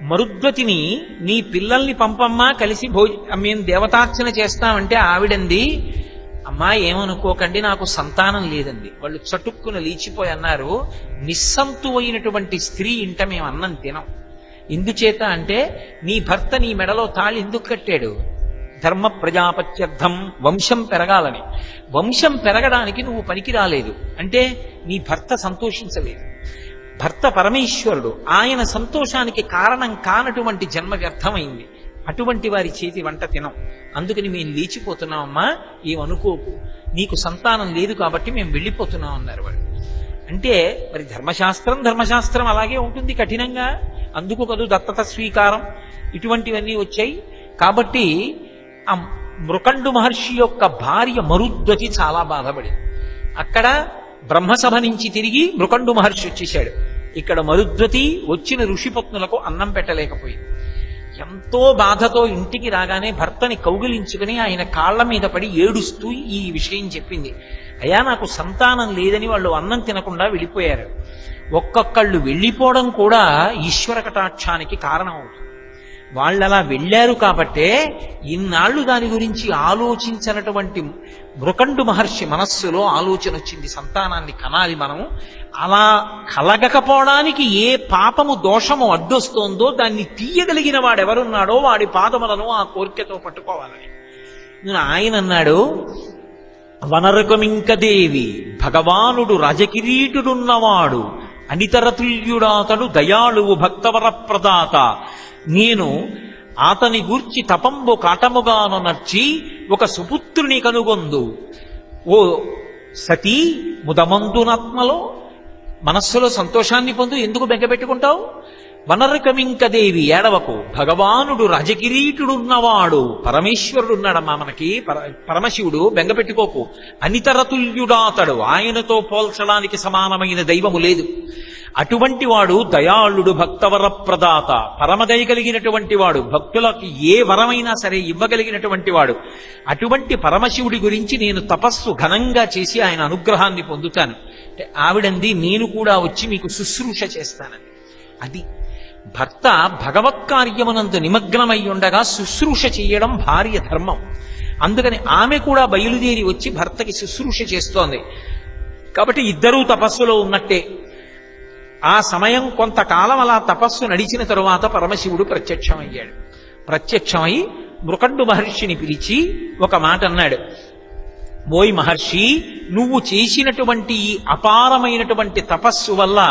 మరుద్వతిని నీ పిల్లల్ని పంపమ్మా కలిసి మేము దేవతార్చన చేస్తామంటే ఆవిడంది, అమ్మా ఏమనుకోకండి నాకు సంతానం లేదండి. వాళ్ళు చటుక్కున లేచిపోయి అన్నారు, నిస్సంతు అయినటువంటి స్త్రీ ఇంట మేము అన్నం తినం. ఎందుచేత అంటే నీ భర్త నీ మెడలో తాళి ఎందుకు కట్టాడు? ధర్మ ప్రజాపత్యర్థం, వంశం పెరగాలని. వంశం పెరగడానికి నువ్వు పనికి రాలేదు అంటే నీ భర్త సంతోషించలేదు. భర్త పరమేశ్వరుడు, ఆయన సంతోషానికి కారణం కానటువంటి జన్మ వ్యర్థమైంది. అటువంటి వారి చేతి వంట తినం. అందుకని మేము లేచిపోతున్నామమ్మా, ఏమనుకోకు, నీకు సంతానం లేదు కాబట్టి మేము వెళ్ళిపోతున్నాం అన్నారు వాళ్ళు. అంటే మరి ధర్మశాస్త్రం అలాగే ఉంటుంది కఠినంగా. అందుకు కదూ దత్తత స్వీకారం ఇటువంటివన్నీ వచ్చాయి. కాబట్టి ఆ మృకండు మహర్షి యొక్క భార్య మరుద్వతి చాలా బాధపడింది. అక్కడ బ్రహ్మసభ నుంచి తిరిగి మృకండు మహర్షి వచ్చేశాడు. ఇక్కడ మరుద్వతి వచ్చిన ఋషిపత్నులకు అన్నం పెట్టలేకపోయింది. ఎంతో బాధతో ఇంటికి రాగానే భర్తని కౌగిలించుకుని ఆయన కాళ్ల మీద పడి ఏడుస్తూ ఈ విషయం చెప్పింది. అయ్యా నాకు సంతానం లేదని వాళ్ళు అన్నం తినకుండా వెళ్ళిపోయారు. ఒక్కొక్కళ్ళు వెళ్ళిపోవడం కూడా ఈశ్వర కటాక్షానికి కారణం అవుతుంది. వాళ్ళలా వెళ్ళారు కాబట్టే ఇన్నాళ్ళు దాని గురించి ఆలోచించినటువంటి మృకండు మహర్షి మనస్సులో ఆలోచన వచ్చింది, సంతానాన్ని కనాలి మనం. అలా కలగకపోవడానికి ఏ పాపము దోషము అడ్డొస్తోందో దాన్ని తీయగలిగిన వాడెవరున్నాడో వాడి పాదములను ఆ కోరికతో పట్టుకోవాలని ఆయన అన్నాడు. వనరకమింకదేవి భగవానుడు రాజకిరీటుడున్నవాడు, అనితరతుల్యుడాతడు దయాళువు భక్తవర ప్రదాత. నేను ఆతని గూర్చి తపంబు కాటముగాను నర్చి ఒక సుపుత్రుని కనుగొందు. ఓ సతీ ముదమందునాత్మలో మనస్సులో సంతోషాన్ని పొందు, ఎందుకు బెంగపెట్టుకుంటావు? వనరకమింకదేవి ఏడవకు, భగవానుడు రాజకిరీటుడున్నవాడు, పరమేశ్వరుడున్నాడమ్మా మనకి, పరమశివుడు, బెంగపెట్టుకోకు. అనితరతుల్యుడాతడు, ఆయనతో పోల్చడానికి సమానమైన దైవము లేదు. అటువంటి వాడు దయాళుడు భక్తవర ప్రదాత, పరమదయ కలిగినటువంటి వాడు, భక్తులకి ఏ వరమైనా సరే ఇవ్వగలిగినటువంటి వాడు. అటువంటి పరమశివుడి గురించి నేను తపస్సు ఘనంగా చేసి ఆయన అనుగ్రహాన్ని పొందుతాను అంటే ఆవిడంది, నేను కూడా వచ్చి మీకు శుశ్రూష చేస్తానని. అది భర్త భగవత్ కార్యమునందు నిమగ్నమై ఉండగా శుశ్రూష చేయడం భార్య ధర్మం. అందుకని ఆమె కూడా బయలుదేరి వచ్చి భర్తకి శుశ్రూష చేస్తోంది. కాబట్టి ఇద్దరూ తపస్సులో ఉన్నట్టే. ఆ సమయం కొంతకాలం అలా తపస్సు నడిచిన తరువాత పరమశివుడు ప్రత్యక్షమయ్యాడు. ప్రత్యక్షమై మృకండు మహర్షిని పిలిచి ఒక మాట అన్నాడు. ఓయ్ మహర్షి, నువ్వు చేసినటువంటి ఈ అపారమైనటువంటి తపస్సు వల్ల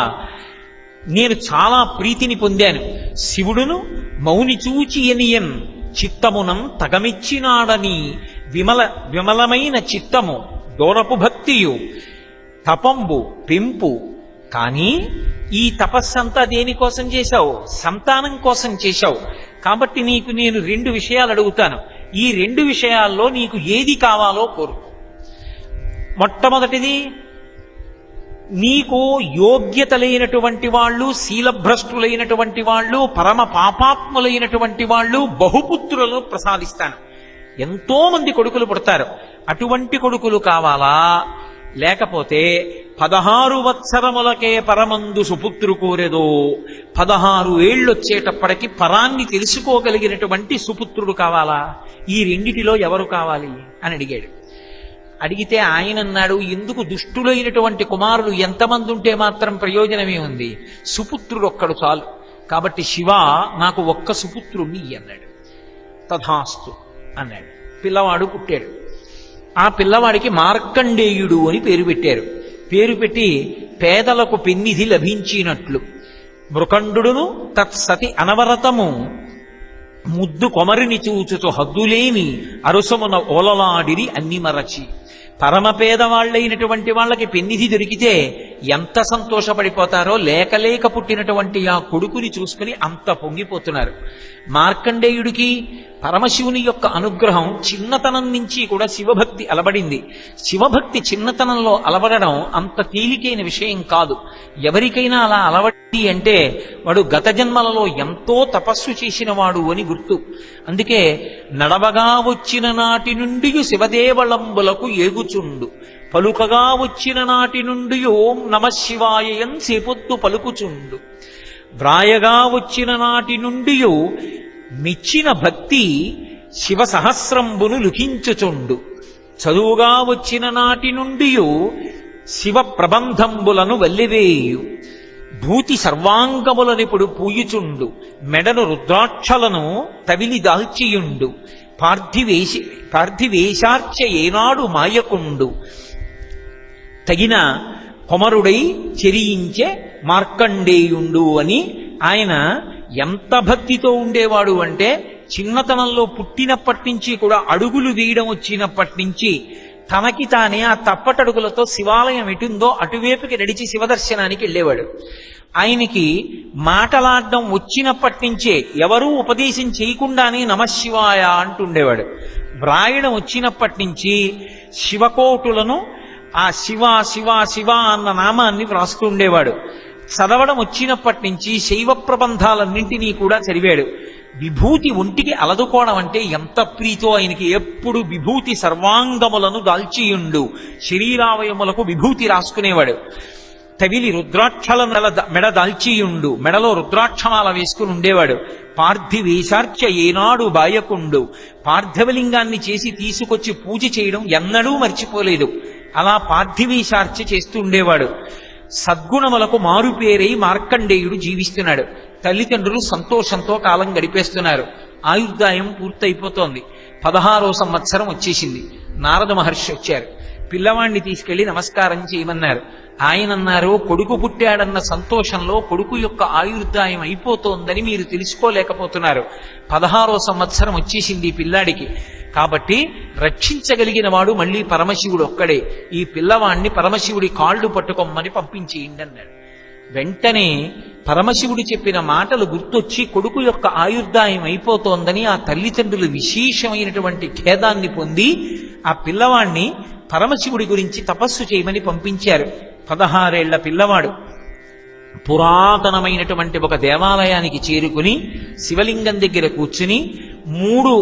నేను చాలా ప్రీతిని పొందాను. శివుడును మౌని చూచి ఎనియన్ చిత్తమునం తగమిచ్చినాడని విమలమైన చిత్తము దూరపు భక్తియు తపంబు పెంపు. కానీ ఈ తపస్సంతా దేనికోసం చేశావు? సంతానం కోసం చేశావు. కాబట్టి నీకు నేను 2 విషయాలు అడుగుతాను. ఈ 2 విషయాల్లో నీకు ఏది కావాలో కోరు. మొట్టమొదటిది, నీకు యోగ్యత లేనటువంటి వాళ్ళు, శీలభ్రష్టులైనటువంటి వాళ్ళు, పరమ పాపాత్ములైనటువంటి వాళ్ళు బహుపుత్రులను ప్రసాదిస్తాను. ఎంతో మంది కొడుకులు పుడతారు. అటువంటి కొడుకులు కావాలా? లేకపోతే 16 వత్సరములకే పరమందు సుపుత్రు కోరెదో, 16 ఏళ్ళొచ్చేటప్పటికి పరాన్ని తెలుసుకోగలిగినటువంటి సుపుత్రుడు కావాలా? ఈ రెండిటిలో ఎవరు కావాలి అని అడిగాడు. అడిగితే ఆయన అన్నాడు, ఎందుకు దుష్టులైనటువంటి కుమారులు ఎంతమంది ఉంటే మాత్రం ప్రయోజనమే ఉంది, సుపుత్రుడు ఒక్కడు చాలు. కాబట్టి శివ నాకు ఒక్క సుపుత్రుణ్ణి అన్నాడు. తథాస్తు అన్నాడు. పిల్లవాడు పుట్టాడు. ఆ పిల్లవాడికి మార్కండేయుడు అని పేరు పెట్టారు. పేరు పెట్టి పేదలకు పెన్నిధి లభించినట్లు మృకండును తత్సతి అనవరతము ముద్దు కొమరిని చూచుచు హద్దులేని అరుసమున ఓలలాడిరి అన్ని మరచి. పరమ పేదవాళ్లైనటువంటి వాళ్ళకి పెన్నిధి దొరికితే ఎంత సంతోషపడిపోతారో, లేక పుట్టినటువంటి ఆ కొడుకుని చూసుకుని అంత పొంగిపోతున్నారు. మార్కండేయుడికి పరమశివుని యొక్క అనుగ్రహం చిన్నతనం నుంచి కూడా శివభక్తి అలవడింది. శివభక్తి చిన్నతనంలో అలవడడం అంత తేలికైన విషయం కాదు. ఎవరికైనా అలా అలవడి అంటే వాడు గత జన్మలలో ఎంతో తపస్సు చేసిన వాడు అని గుర్తు. అందుకే నడవగా వచ్చిన నాటి నుండి శివదేవళంబులకు ఏగుచుండు, పలుకగా వచ్చిన నాటి నుండి ఓం నమ శివాయయం సేపొద్దు పలుకుచుండు. వ్రాయగా వచ్చిన నాటి నుండి మెచ్చిన భక్తి శివ సహస్రంబును లిఖించుచుండు. చదువుగా వచ్చిన నాటి నుండి శివ ప్రబంధంబులను వల్లివేయు. భూతి సర్వాంగములనిప్పుడు పూయుచుండు. మెడను రుద్రాక్షలను తవిలి దాల్చియుండు. పార్థివేశార్చ ఏనాడు మాయకుండు. తగిన కొమరుడై చెరియించే మార్కండేయుండు అని ఆయన ఎంత భక్తితో ఉండేవాడు అంటే, చిన్నతనంలో పుట్టినప్పటి నుంచి కూడా అడుగులు వేయడం వచ్చినప్పటి నుంచి తనకి తానే ఆ తప్పటడుగులతో శివాలయం ఎటుందో అటువైపుకి నడిచి శివదర్శనానికి వెళ్ళేవాడు. ఆయనకి మాటలాడడం వచ్చినప్పటి నుంచే ఎవరూ ఉపదేశం చేయకుండానే నమశివాయ అంటుండేవాడు. వ్రాయడం వచ్చినప్పటి నుంచి శివకోటులను ఆ శివ శివ శివ అన్న నామాన్ని వ్రాస్తూ ఉండేవాడు. చదవడం వచ్చినప్పటి నుంచి శైవ ప్రబంధాలన్నింటినీ కూడా చదివాడు. విభూతి ఒంటికి అలదుకోవడం అంటే ఎంత ప్రీతో ఆయనకి. ఎప్పుడు విభూతి సర్వాంగములను దాల్చియుండు. శరీరావయములకు విభూతి రాసుకునేవాడు. తవిలి రుద్రాక్షలను మెడ దాల్చియుండు. మెడలో రుద్రాక్షమాల వేసుకుని ఉండేవాడు. పార్థివేశార్చ ఏనాడు బాయకుండు. పార్థివలింగాన్ని చేసి తీసుకొచ్చి పూజ చేయడం ఎన్నడూ మర్చిపోలేదు. అలా పార్థివేశార్చ చేస్తూ ఉండేవాడు. సద్గుణములకు మారుపేరై మార్కండేయుడు జీవిస్తున్నాడు. తల్లిదండ్రులు సంతోషంతో కాలం గడిపేస్తున్నారు. ఆయుర్దాయం పూర్తయిపోతోంది. 16వ సంవత్సరం వచ్చేసింది. నారద మహర్షి వచ్చారు. పిల్లవాణ్ణి తీసుకెళ్లి నమస్కారం చేయమన్నారు. ఆయన అన్నారు, కొడుకు పుట్టాడన్న సంతోషంలో కొడుకు యొక్క ఆయుర్దాయం అయిపోతోందని మీరు తెలుసుకోలేకపోతున్నారు. 16వ సంవత్సరం వచ్చేసింది ఈ పిల్లాడికి. కాబట్టి రక్షించగలిగిన వాడు మళ్ళీ పరమశివుడు ఒక్కడే. ఈ పిల్లవాణ్ణి పరమశివుడి కాళ్ళు పట్టుకోమని పంపించేయండి అన్నాడు. వెంటనే పరమశివుడు చెప్పిన మాటలు గుర్తొచ్చి కొడుకు యొక్క ఆయుర్దాయం అయిపోతోందని ఆ తల్లిదండ్రులు విశేషమైనటువంటి ఖేదాన్ని పొంది ఆ పిల్లవాణ్ణి పరమశివుడి గురించి తపస్సు చేయమని పంపించారు. 16 ఏళ్ల పిల్లవాడు పురాతనమైనటువంటి ఒక దేవాలయానికి చేరుకుని శివలింగం దగ్గర కూర్చుని 3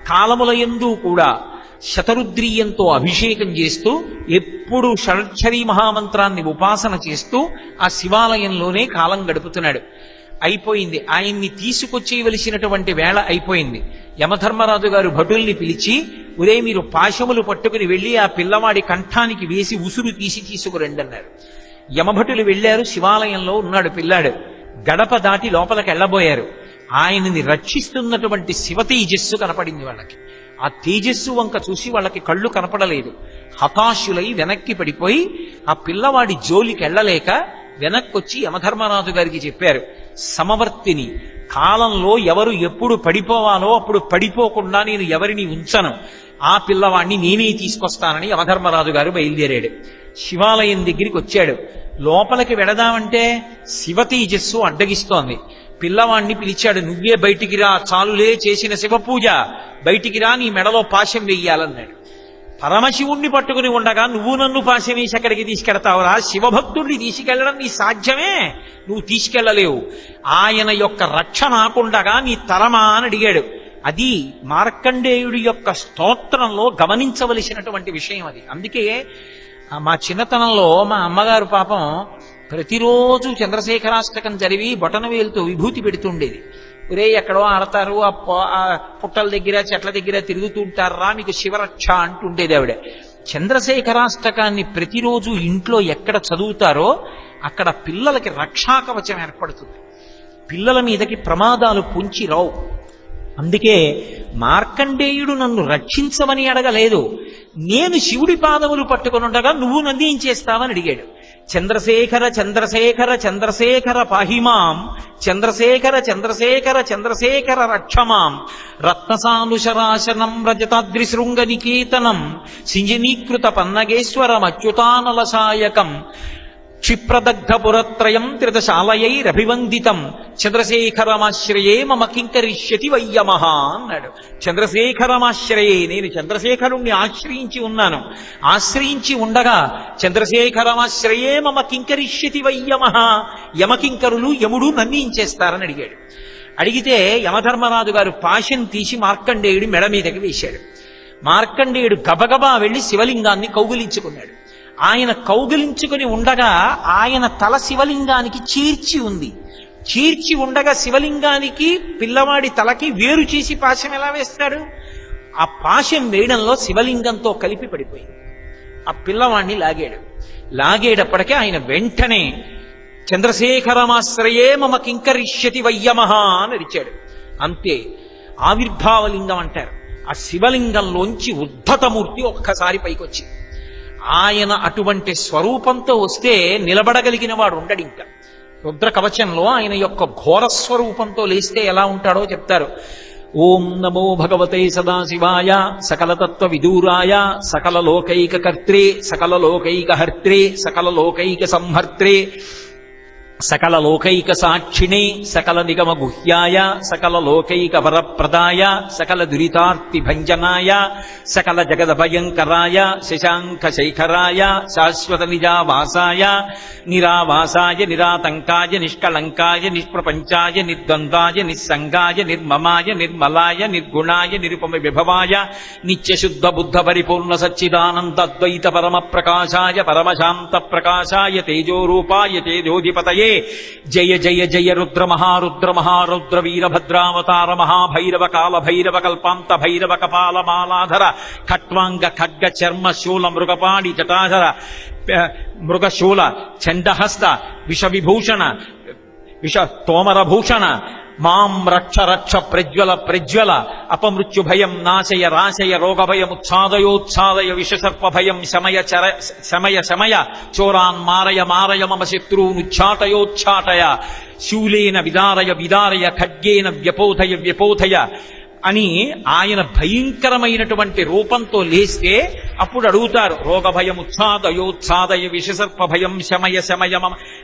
కాలములయందు కూడా శతరుద్రీయంతో అభిషేకం చేస్తూ ఎప్పుడు షడ్క్షరీ మహామంత్రాన్ని ఉపాసన చేస్తూ ఆ శివాలయంలోనే కాలం గడుపుతున్నాడు. అయిపోయింది. ఆయన్ని తీసుకొచ్చేయవలసినటువంటి వేళ అయిపోయింది. యమధర్మరాజు గారు భటుల్ని పిలిచి, ఉరే మీరు పాశములు పట్టుకుని వెళ్ళి ఆ పిల్లవాడి కంఠానికి వేసి ఉసురు తీసి తీసుకురండి అన్నారు. యమభటులు వెళ్లారు. శివాలయంలో ఉన్నాడు పిల్లాడు. గడప దాటి లోపలికి వెళ్ళబోయారు. ఆయనని రక్షిస్తున్నటువంటి శివ తేజస్సు కనపడింది వాళ్ళకి. ఆ తేజస్సు వంక చూసి వాళ్ళకి కళ్ళు కనపడలేదు. హతాశులై వెనక్కి పడిపోయి ఆ పిల్లవాడి జోలికి వెళ్ళలేక వెనక్కొచ్చి యమధర్మరాజు గారికి చెప్పారు, సమవర్తిని, కాలంలో ఎవరు ఎప్పుడు పడిపోవాలో అప్పుడు పడిపోకుండా నేను ఎవరిని ఉంచను. ఆ పిల్లవాడిని నేనే తీసుకొస్తానని యమధర్మరాజు గారు బయలుదేరాడు. శివాలయం దగ్గరికి వచ్చాడు. లోపలికి వెడదామంటే శివ తేజస్సు అడ్డగిస్తోంది. పిల్లవాణ్ణి పిలిచాడు. నువ్వే బయటికి రా, చాలులే చేసిన శివ పూజ, బయటికి రా, నీ మెడలో పాశం వెయ్యాలన్నాడు. పరమశివుణ్ణి పట్టుకుని ఉండగా నువ్వు నన్ను పాశం వేసి అక్కడికి తీసుకెడతావురా? శివభక్తుడిని తీసుకెళ్లడం నీ సాధ్యమే? నువ్వు తీసుకెళ్లలేవు. ఆయన యొక్క రక్ష నాకుండగా నీ తరమా అని అడిగాడు. అది మార్కండేయుడి యొక్క స్తోత్రంలో గమనించవలసినటువంటి విషయం అది. అందుకే మా చిన్నతనంలో మా అమ్మగారు పాపం ప్రతిరోజు చంద్రశేఖరాష్టకం చదివి బొటనవేలుతో విభూతి పెడుతుండేది. ఒరే ఎక్కడో ఆడతారు, ఆ పుట్టల దగ్గర చెట్ల దగ్గర తిరుగుతూ ఉంటారా, మీకు శివరక్ష అంటుండేది ఆవిడ. చంద్రశేఖరాష్టకాన్ని ప్రతిరోజు ఇంట్లో ఎక్కడ చదువుతారో అక్కడ పిల్లలకి రక్షాకవచం ఏర్పడుతుంది. పిల్లల మీదకి ప్రమాదాలు పొంచి రావు. అందుకే మార్కండేయుడు నన్ను రక్షించమని అడగలేదు. నేను శివుడి పాదములు పట్టుకుని ఉండగా నువ్వు నన్ను ఏం చేస్తావని అడిగాడు. చంద్రశేఖర చంద్రశేఖర చంద్రశేఖర పాహిమాం, చంద్రశేఖర చంద్రశేఖర చంద్రశేఖర రక్షమాం, రత్నసానుశరాశనం రజతాద్రిశృంగ నికేతనం, సింజనీకృత పన్నగేశ్వరం అచ్యుతానలసాయకం, క్షిప్రదగ్ధపురత్రయం త్రిదశాలయైరభివందితం, చంద్రశేఖరమాశ్రయే మమ కింకరిష్యతి వయ్యమహ అన్నాడు. చంద్రశేఖరమాశ్రయే, నేను చంద్రశేఖరుణ్ణి ఆశ్రయించి ఉన్నాను. ఆశ్రయించి ఉండగా చంద్రశేఖరమాశ్రయే మమ కింకరిష్యతి వయ్యమహ, యమకింకరులు యముడు నన్నించేస్తారని అడిగాడు. అడిగితే యమధర్మరాజు గారు పాశం తీసి మార్కండేయుడి మెడ మీదకి వేశాడు. మార్కండేయుడు గబగబా వెళ్లి శివలింగాన్ని కౌగిలించుకున్నాడు. ఆయన కౌగిలించుకుని ఉండగా ఆయన తల శివలింగానికి చీర్చి ఉంది. చీర్చి ఉండగా శివలింగానికి పిల్లవాడి తలకి వేరు చేసి పాశం ఎలా వేస్తాడు? ఆ పాశం వేయడంలో శివలింగంతో కలిపి పడిపోయింది. ఆ పిల్లవాడిని లాగేటప్పటికే ఆయన వెంటనే చంద్రశేఖరమాశ్రయే మమ కింకరిష్యతి వయ్యమహ అని అరిచాడు. అంతే, ఆవిర్భావలింగం అంటారు. ఆ శివలింగంలోంచి ఉద్ధతమూర్తి ఒక్కసారి పైకొచ్చి ఆయన అటువంటి స్వరూపంతో వస్తే నిలబడగలిగిన వాడు ఉండడు. ఇంకా రుద్ర కవచంలో ఆయన యొక్క ఘోర స్వరూపంతో లేస్తే ఎలా ఉంటాడో చెప్తారు. ఓం నమో భగవతే సదాశివాయ సకలతత్వ విదూరాయ సకల లోకైక కర్త్రే సకల లోకైక హర్త్రే సకల లోకైక సంహర్త్రే సకల లోకైక సాక్షిణే సకల నిగమ గుహ్యాయ సకల లోకైక వరప్రదాయ సకల దురితార్తి భంజనాయ సకల జగద భయంకరాయ శశాంక శైఖరాయ శాశ్వత నిజావాసాయ నిరావాసాయ నిరాతంకాయ నిష్కళంకాయ నిష్ప్రపంచాయ నిర్ద్వంద్వాయ నిస్సంగాయ నిర్మమాయ నిర్మలాయ నిర్గుణాయ నిరుపమ విభవాయ నిత్యశుద్ధ బుద్ధ పరిపూర్ణ సచ్చిదానంద అద్వైత పరమ ప్రకాశాయ పరమశాంత ప్రకాశాయ తేజోరూపాయ తేజోధిపతయే జయ జయ జయ రుద్ర మహారుద్ర వీరభద్రావతార మహాభైరవ కాల భైరవ కల్పాంత భైరవ కపాల మాలాధర ఖట్వాంగ ఖడ్గ చర్మ శూల మృగపాణి జటాధర మృగశూల చండహస్త విషవిభూషణ విష తోమరభూషణ మాం రక్ష రక్ష ప్రజ్వల ప్రజ్వల అపమృత్యు భయం నాశయ రాశయ రోగభయముచ్ఛాదయోచ్ఛాదయ విషసర్ప భయం శమయ శమయ చోరాన్ మారయ మారయ మమ శత్రువునుచ్ఛాటయోచ్ఛాటయ శూలేన విదారయ విదారయ ఖడ్గేన వ్యపోధయ వ్యపోధయ అని ఆయన భయంకరమైనటువంటి రూపంతో లేస్తే అప్పుడు అడుగుతారు, రోగభయముచ్ఛాదయోచ్ఛాదయ విషసర్ప భయం శమయ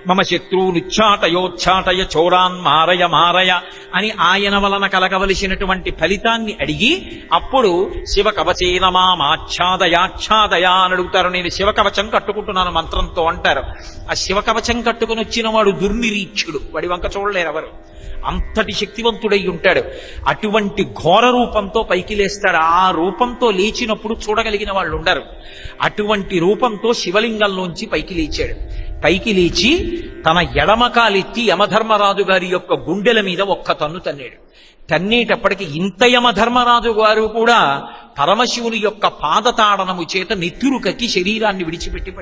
మమ శత్రువునుచ్ఛాటయోచ్ఛాటయ చోరాన్ మారయ మారయ అని ఆయన వలన కలగవలసినటువంటి ఫలితాన్ని అడిగి అప్పుడు శివ కవచేన మామాచ్ఛాదయాచ్ఛాదయ అని అడుగుతారు. నేను శివ కవచం కట్టుకుంటున్నాను మంత్రంతో అంటారు. ఆ శివ కవచం కట్టుకుని వచ్చిన వాడు దుర్నిరీక్షుడు, వాడి వంక చూడలేరు ఎవరు. అంతటి శక్తివంతుడై ఉంటాడు. అటువంటి ఘోర రూపంతో పైకి లేస్తాడు. ఆ రూపంతో లేచినప్పుడు చూడగలిగిన వాళ్ళు ఉండరు. అటువంటి రూపంతో శివలింగంలోంచి పైకి లేచాడు. పైకి లేచి తన ఎడమకాలెత్తి యమధర్మరాజు గారి యొక్క గుండెల మీద ఒక్క తన్ను తన్నాడు. తన్నేటప్పటికి ఇంత యమధర్మరాజు గారు కూడా పరమశివుని యొక్క పాదతాడనము చేత నెత్తురు కక్కి శరీరాన్ని విడిచిపెట్టి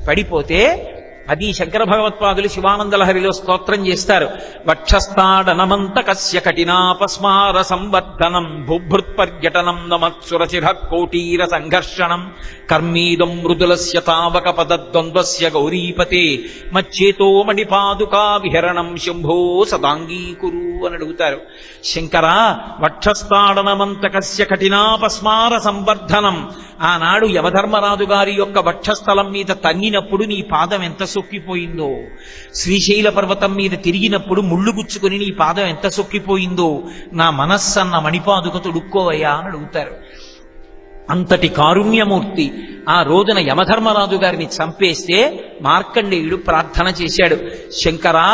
పడిపోతే అది శంకర భగవత్పాదులు శివానందలహరిలో స్తోత్రం చేస్తారు. వక్షస్థాడనమంత కస్య కఠినాపస్మార సంవర్ధనం బుభృత్పర్యటనం నమత్సురశిర కోటీర సంఘర్షణం కర్మీదం మృదులస్య తావక పదద్వంద్వస్య గౌరీపతే మచ్చేతో మణిపాదుకా విహరణం శంభో సదాంగీకురు అని అడుగుతారు. శంకర, వక్షస్థాడనమంత కస్య కఠినాపస్మార సంవర్ధనం, ఆనాడు యమధర్మరాజు గారి యొక్క వక్షస్థలం మీద తన్నినప్పుడు నీ పాదం ఎంత సొక్కిపోయిందో, శ్రీశైల పర్వతం మీద తిరిగినప్పుడు ముళ్ళు గుచ్చుకుని నీ పాదం ఎంత సొక్కిపోయిందో నా మనస్సన్న మణిపాదుక తొడుక్కోవయ్యా అని అడుగుతారు. అంతటి కారుణ్యమూర్తి ఆ రోజున యమధర్మరాజు గారిని చంపేస్తే మార్కండేయుడు ప్రార్థన చేశాడు, శంకరా,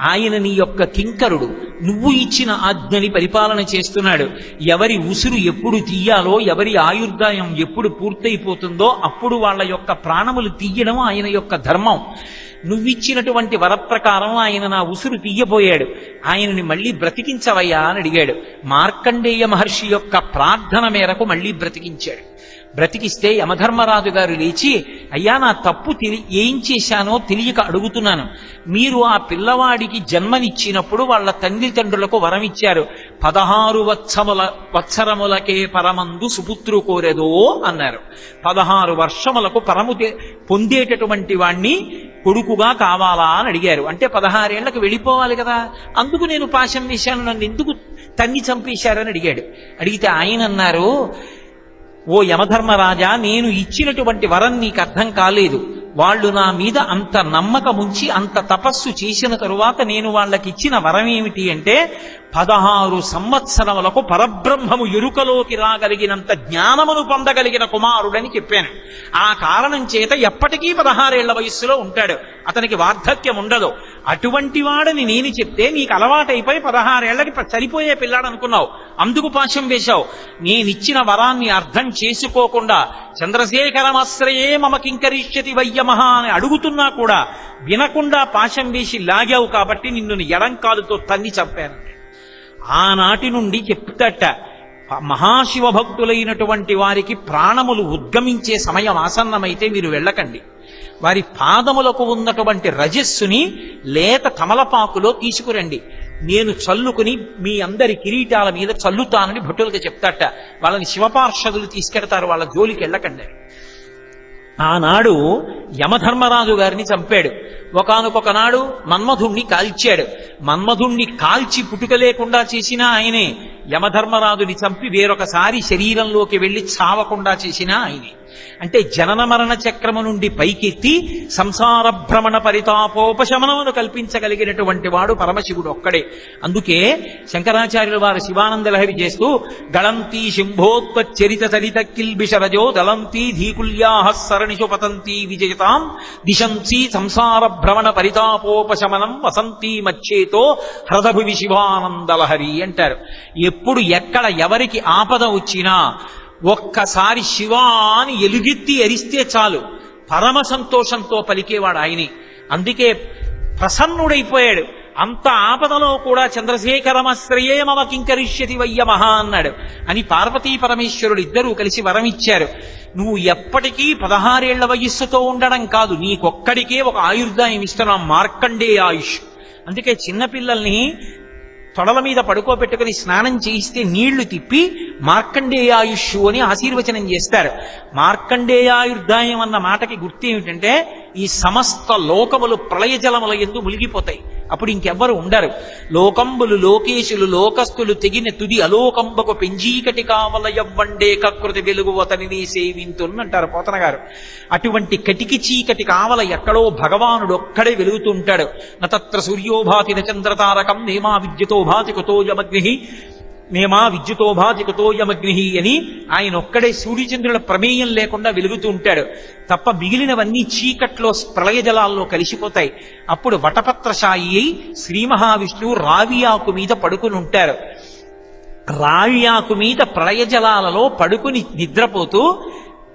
ఆయన నీ యొక్క కింకరుడు, నువ్వు ఇచ్చిన ఆజ్ఞని పరిపాలన చేస్తున్నాడు. ఎవరి ఉసురు ఎప్పుడు తీయాలో, ఎవరి ఆయుర్దాయం ఎప్పుడు పూర్తయిపోతుందో అప్పుడు వాళ్ళ యొక్క ప్రాణములు తీయడం ఆయన యొక్క ధర్మం. నువ్విచ్చినటువంటి వరప్రకారం ఆయన నా ఉసురు తీయబోయాడు, ఆయనని మళ్ళీ బ్రతికించవయ్యా అని అడిగాడు. మార్కండేయ మహర్షి యొక్క ప్రార్థన మేరకు మళ్ళీ బ్రతికించాడు. బ్రతికిస్తే యమధర్మరాజు గారు లేచి, అయ్యా, నా తప్పు ఏం చేశానో తెలియక అడుగుతున్నాను. మీరు ఆ పిల్లవాడికి జన్మనిచ్చినప్పుడు వాళ్ళ తండ్రులకు వరం ఇచ్చారు, 16 వత్సరములకే పరమందు సుపుత్రు కోరెదో అన్నారు. 16 వర్షములకు పరము పొందేటటువంటి వాణ్ణి కొడుకుగా కావాలా అని అడిగారు. అంటే 16 ఏళ్లకు వెళ్ళిపోవాలి కదా, అందుకు నేను పాశం వేశాను, నన్ను ఎందుకు తన్ని చంపేశారని అడిగాడు. అడిగితే ఆయన అన్నారు, ఓ యమధర్మరాజా, నేను ఇచ్చినటువంటి వరం నీకు అర్థం కాలేదు. వాళ్ళు నా మీద అంత నమ్మకముంచి అంత తపస్సు చేసిన తరువాత నేను వాళ్ళకి ఇచ్చిన వరం ఏమిటి అంటే 16 సంవత్సరములకు పరబ్రహ్మము ఎరుకలోకి రాగలిగినంత జ్ఞానమును పొందగలిగిన కుమారుడని చెప్పాను. ఆ కారణం చేత ఎప్పటికీ 16 ఏళ్ల వయస్సులో ఉంటాడు, అతనికి వార్ధక్యం ఉండదు. అటువంటి వాడని నేను చెప్తే నీకు అలవాటైపోయి 16 ఏళ్లకి సరిపోయే పిల్లాడు అనుకున్నావు, అందుకు పాశం వేశావు. నేనిచ్చిన వరాన్ని అర్థం చేసుకోకుండా చంద్రశేఖరమాశ్రయే మమ కింకరిష్యతి వయ్యమహ అని అడుగుతున్నా కూడా వినకుండా పాశం వేసి లాగావు కాబట్టి నిన్ను ఎడంకాలుతో తన్ని చంపాను. ఆనాటి నుండి చెప్తట, మహాశివ భక్తులైనటువంటి వారికి ప్రాణములు ఉద్గమించే సమయం ఆసన్నమైతే మీరు వెళ్ళకండి. వారి పాదములకు ఉన్నటువంటి రజస్సుని లేత తమలపాకులో తీసుకురండి, నేను చల్లుకుని మీ అందరి కిరీటాల మీద చల్లుతానని భటులకు చెప్తాట. వాళ్ళని శివపార్షదులు తీసుకెడతారు, వాళ్ళ జోలికి వెళ్ళకండి. ఆనాడు యమధర్మరాజు గారిని చంపాడు. ఒకానొకనాడు మన్మధుణ్ణి కాల్చాడు. మన్మధుణ్ణి కాల్చి పుట్టుక లేకుండా చేసిన ఆయనే. యమధర్మరాజుని చంపి వేరొకసారి శరీరంలోకి వెళ్లి చావకుండా చేసిన ఆయనే. అంటే జనన మరణ చక్రము నుండి పైకెత్తి సంసార భ్రమణ పరితాపోపశమనమును కల్పించగలిగినటువంటి వాడు పరమశివుడు ఒక్కడే. అందుకే శంకరాచార్యుల వారు శివానంద లహరి చేస్తూ గళంతీ శంభోత్పచ్చరిత చరిత కిల్బిషరజో దళంతీ ధీకుల్యాహ సరణిషు పతంతీ విజయతాం దిశంసీ సంసార భ్రమణ పరితాపోపశమనం వసంతీ మచ్చేతో హ్రదభువి శివానందలహరి అంటారు. ఎప్పుడు ఎక్కడ ఎవరికి ఆపద వచ్చినా ఒక్కసారి శివా అని ఎలుగెత్తి అరిస్తే చాలు, పరమ సంతోషంతో పలికేవాడు ఆయనే. అందుకే ప్రసన్నుడైపోయాడు. అంత ఆపదలో కూడా చంద్రశేఖరమాశ్రయే మమ కింకరిష్యతి వయ్యమహ అన్నాడు అని పార్వతీ పరమేశ్వరుడు ఇద్దరూ కలిసి వరం ఇచ్చారు. నువ్వు ఎప్పటికీ 16 ఏళ్ల వయస్సుతో ఉండడం కాదు, నీకొక్కడికే ఒక ఆయుర్దాయం ఇస్తున్నాం, మార్కండేయ ఆయుష్. అందుకే చిన్నపిల్లల్ని తొడల మీద పడుకోబెట్టుకుని స్నానం చేయిస్తే నీళ్లు తిప్పి మార్కండేయాయుష్ అని ఆశీర్వచనం చేస్తారు. మార్కండేయాయుర్దాయం అన్న మాటకి గుర్తు ఏమిటంటే ఈ సమస్త లోకములు ప్రళయ జలముల యందు మునిగిపోతాయి, అప్పుడు ఇంకెవ్వరు ఉండరు. లోకంబులు లోకేశులు లోకస్తులు తెగిన తుది అలోకంబకు పెంజీకటి కావల యవ్వండే కకృతి వెలుగు అతనిని సేవింతున్నంటారు పోతన గారు. అటువంటి కటికి చీకటి కావల ఎక్కడో భగవానుడు ఒక్కడే వెలుగుతుంటాడు. నతత్ర సూర్యోభాతి చంద్రతారకం నేమా విద్యుతో భాతి కుతోయమగ్ని నేమా విద్యుతో భాతి కుతోయమగ్ని అని ఆయన ఒక్కడే సూర్యచంద్రుల ప్రమేయం లేకుండా వెలుగుతూ ఉంటాడు తప్ప మిగిలినవన్నీ చీకట్లో ప్రళయ జలాల్లో కలిసిపోతాయి. అప్పుడు వటపత్రశాయి అయి శ్రీ మహావిష్ణువు రావియాకు మీద పడుకుని ఉంటారు. రావియాకు మీద ప్రళయ జలాలలో పడుకుని నిద్రపోతూ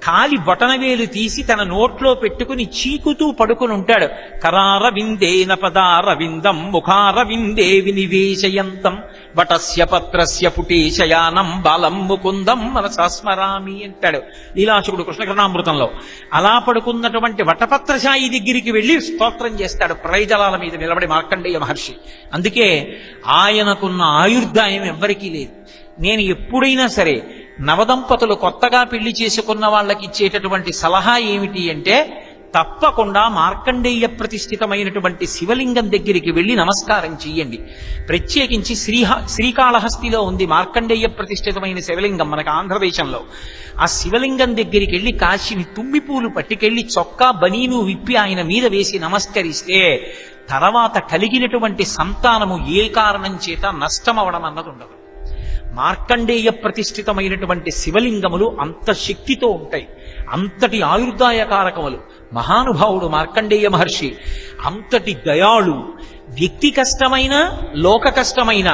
కాలి బొటనవేలు తీసి తన నోట్లో పెట్టుకుని చీకుతూ పడుకుని ఉంటాడు. కరార విందేన పదార విందం ముఖార విందే వినివేశయంతం వటస్య పత్రస్య పుటేశయానం బాలం ముకుందం మనసాస్మరామి అంటాడు లీలాశుకుడు కృష్ణకృష్ణామృతంలో. అలా పడుకున్నటువంటి వటపత్రశాయి దగ్గరికి వెళ్లి స్తోత్రం చేస్తాడు ప్రళయజలాల మీద నిలబడి మార్కండేయ మహర్షి. అందుకే ఆయనకున్న ఆయుర్దాయం ఎవ్వరికీ లేదు. నేను ఎప్పుడైనా సరే నవదంపతులు కొత్తగా పెళ్లి చేసుకున్న వాళ్ళకి ఇచ్చేటటువంటి సలహా ఏమిటి అంటే, తప్పకుండా మార్కండేయ ప్రతిష్ఠితమైనటువంటి శివలింగం దగ్గరికి వెళ్లి నమస్కారం చెయ్యండి. ప్రత్యేకించి శ్రీకాళహస్తిలో ఉంది మార్కండేయ ప్రతిష్ఠితమైన శివలింగం మనకు ఆంధ్రదేశంలో. ఆ శివలింగం దగ్గరికి వెళ్లి కాశీని తుమ్మిపూలు పట్టుకెళ్లి చొక్కా బనీను విప్పి ఆయన మీద వేసి నమస్కరిస్తే తర్వాత కలిగినటువంటి సంతానము ఏ కారణం చేత నష్టం అవడం అన్నది ఉండదు. మార్కండేయ ప్రతిష్ఠితమైనటువంటి శివలింగములు అంత శక్తితో ఉంటాయి, అంతటి ఆయుర్దాయకారకములు. మహానుభావుడు మార్కండేయ మహర్షి అంతటి దయాళు. వ్యక్తి కష్టమైన లోక కష్టమైన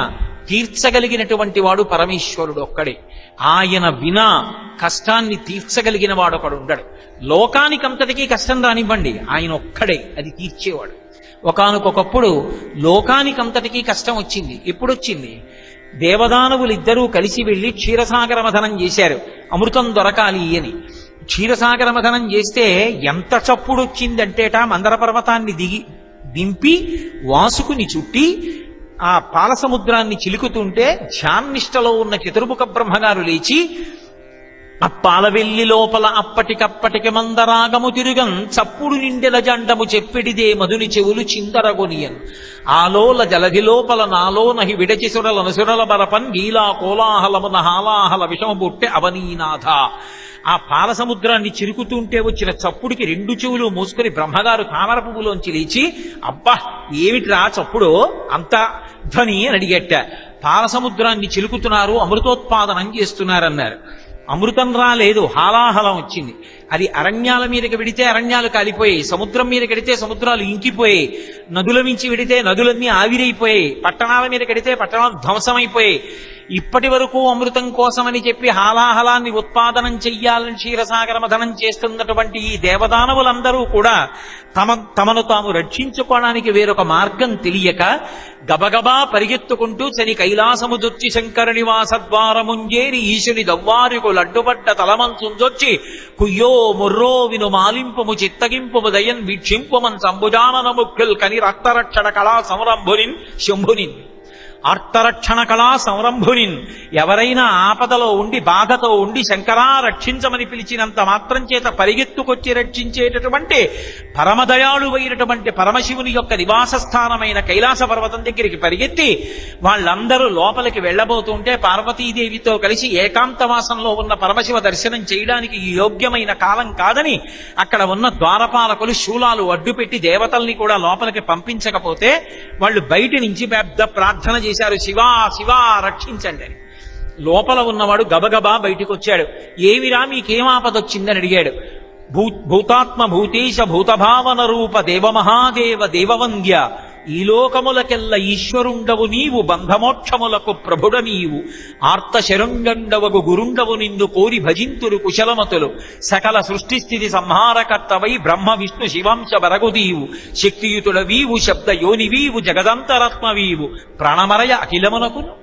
తీర్చగలిగినటువంటి వాడు పరమేశ్వరుడు ఒక్కడే. ఆయన వినా కష్టాన్ని తీర్చగలిగిన వాడు ఒకడు ఉండడు. లోకానికంతటికీ కష్టం రానివ్వండి, ఆయన ఒక్కడే అది తీర్చేవాడు. ఒకానొకప్పుడు లోకానికంతటికీ కష్టం వచ్చింది. ఎప్పుడొచ్చింది? దేవదానవులిద్దరూ కలిసి వెళ్లి క్షీరసాగర మథనం చేశారు, అమృతం దొరకాలి అని. క్షీరసాగర మథనం చేస్తే ఎంత చప్పుడొచ్చిందంటేట మందర పర్వతాన్ని దింపి వాసుకుని చుట్టి ఆ పాలసముద్రాన్ని చిలుకుతుంటే ధ్యాన్నిష్టలో ఉన్న చతుర్ముఖ బ్రహ్మగారు లేచి అప్పాలవెల్లి లోపల అప్పటికప్పటికి మందరాగము తిరుగం చప్పుడు నిండెల జండము చెప్పిడిదే మధుని చెవులు చిందరగొనియన్ ఆలోల జలధి లోపల నాలో నహి విడచి సురల నసురల బరపన్ గీలా కోలాహలమున హాలాహల విషము బుట్టె అవనీనాథ. ఆ పాలసముద్రాన్ని చిరుకుతుంటే వచ్చిన చప్పుడికి 2 చెవులు మూసుకుని బ్రహ్మగారు తామర పువ్వులోంచి లేచి, అబ్బా ఏమిట్రా చప్పుడు అంత ధ్వని అని అడిగట్ట. పాలసముద్రాన్ని చిలుకుతున్నారు, అమృతోత్పాదనం చేస్తున్నారన్నారు. అమృతం రాలేదు, హాలాహలం వచ్చింది. అది అరణ్యాల మీదకి విడితే అరణ్యాలు కాలిపోయాయి, సముద్రం మీద కడితే సముద్రాలు ఇంకిపోయాయి, నదుల మించి విడితే నదులన్నీ ఆవిరైపోయాయి, పట్టణాల మీద కడితే పట్టణాలు ధ్వంసమైపోయాయి. ఇప్పటి వరకు అమృతం కోసమని చెప్పి హాలాహలాన్ని ఉత్పాదనం చెయ్యాలని క్షీరసాగర మథనం చేస్తున్నటువంటి ఈ దేవదానవులందరూ కూడా తమను తాము రక్షించుకోవడానికి వేరొక మార్గం తెలియక గబగబా పరిగెత్తుకుంటూ చని కైలాసముదొచ్చి శంకరనివాసద్వారముంజేరి ఈశుని దవ్వారికు లడ్డుపడ్డ తలమంచుందొచ్చి కుయ్యో ముర్రో విను మాలింపుము చిత్తగింపుము దయన్ వీక్షింపుమన్ సంభుజానన ముఖ్యుల్ కని రక్తరక్షణ కళా సంరంభునిన్ శంభునిన్. అర్థరక్షణ కళా సంరంభునిన్. ఎవరైనా ఆపదలో ఉండి బాధతో ఉండి శంకరా రక్షించమని పిలిచినంత మాత్రం చేత పరిగెత్తుకొచ్చి రక్షించేటటువంటి పరమదయాళువైనటువంటి పరమశివుని యొక్క నివాస స్థానమైన కైలాస పర్వతం దగ్గరికి పరిగెత్తి వాళ్ళందరూ లోపలికి వెళ్ళబోతుంటే పార్వతీదేవితో కలిసి ఏకాంతవాసంలో ఉన్న పరమశివ దర్శనం చేయడానికి యోగ్యమైన కాలం కాదని అక్కడ ఉన్న ద్వారపాలకులు శూలాలు అడ్డుపెట్టి దేవతల్ని కూడా లోపలికి పంపించకపోతే వాళ్ళు బయటి నుంచి పెద్ద ప్రార్థన చేశారు, శివా శివా రక్షించండి అని. లోపల ఉన్నవాడు గబగబా బయటికి వచ్చాడు. ఏమిరా మీకేం ఆపదొచ్చిందని అడిగాడు. భూతాత్మ భూతేశ భూతభావన రూప దేవమహాదేవ దేవవంద్య, ఈ లోకములకెల్ల ఈశ్వరుండవు నీవు, బంధమోక్షములకు ప్రభుడ నీవు, ఆర్త శరుండండవగు గురుండవు నిందు కోరి భజింతురు కుశలమతులు, సకల సృష్టిస్థితి సంహారకర్తవై బ్రహ్మ విష్ణు శివాంశ బరగుదీవు, శక్తియుతుడవీవు శబ్ద యోనివీవు జగదంతరాత్మవీవు, ప్రాణమరయ అఖిలమునకును.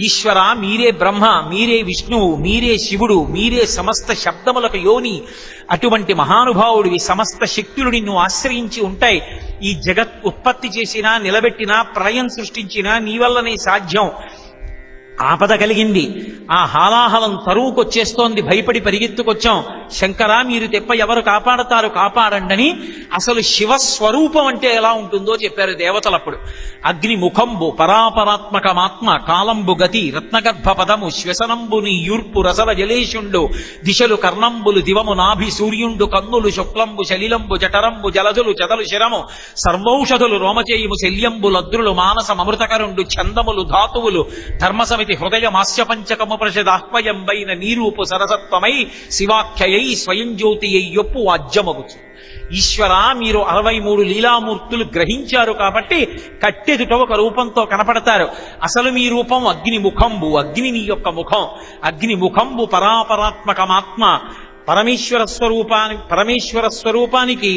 ఈశ్వర మీరే బ్రహ్మ, మీరే విష్ణువు, మీరే శివుడు, మీరే సమస్త శబ్దములకు యోని. అటువంటి మహానుభావుడివి, సమస్త శక్తులు నిన్ను ఆశ్రయించి ఉంటాయి. ఈ జగత్ ఉత్పత్తి చేసినా నిలబెట్టినా ప్రళయం సృష్టించినా నీ వల్లనే సాధ్యం. ఆపద కలిగింది, ఆ హాలాహలం తరువుకొచ్చేస్తోంది, భయపడి పరిగెత్తుకొచ్చాం. శంకరా మీరు తెప్ప ఎవరు కాపాడతారు, కాపాడండని. అసలు శివస్వరూపం అంటే ఎలా ఉంటుందో చెప్పారు దేవతలప్పుడు. అగ్ని ముఖంబు పరాపరాత్మకమాత్మ, కాలంబు గతి రత్నగర్భ పదము, శ్వసనంబు నీ యూర్పు రసల జలేషుండు, దిశలు కర్ణంబులు దివము నాభి సూర్యుండు, కన్నులు శుక్లంబు శలిలంబు జఠరంబు జలజులు చదలు శిరము, సర్వౌషధులు రోమచేయుము శల్యంబు లద్రులు మానసం అమృతకరుండు, ఛందములు ధాతువులు ధర్మసమి హృదయ మాస్య పంచకము ప్రషదాహ్వయంబైన నీరూపు సరసత్వమై శివాఖ్యయై స్వయం జ్యోతి అయ్యొప్పు వాజ్యమవుచు. ఈశ్వర మీరు 63 లీలామూర్తులు గ్రహించారు కాబట్టి కట్టెదుట ఒక రూపంతో కనపడతారు. అసలు మీ రూపం అగ్నిముఖంబు, అగ్ని నీ యొక్క ముఖం. అగ్నిముఖంబు పరాపరాత్మకమాత్మ, పరమేశ్వర స్వరూపానికి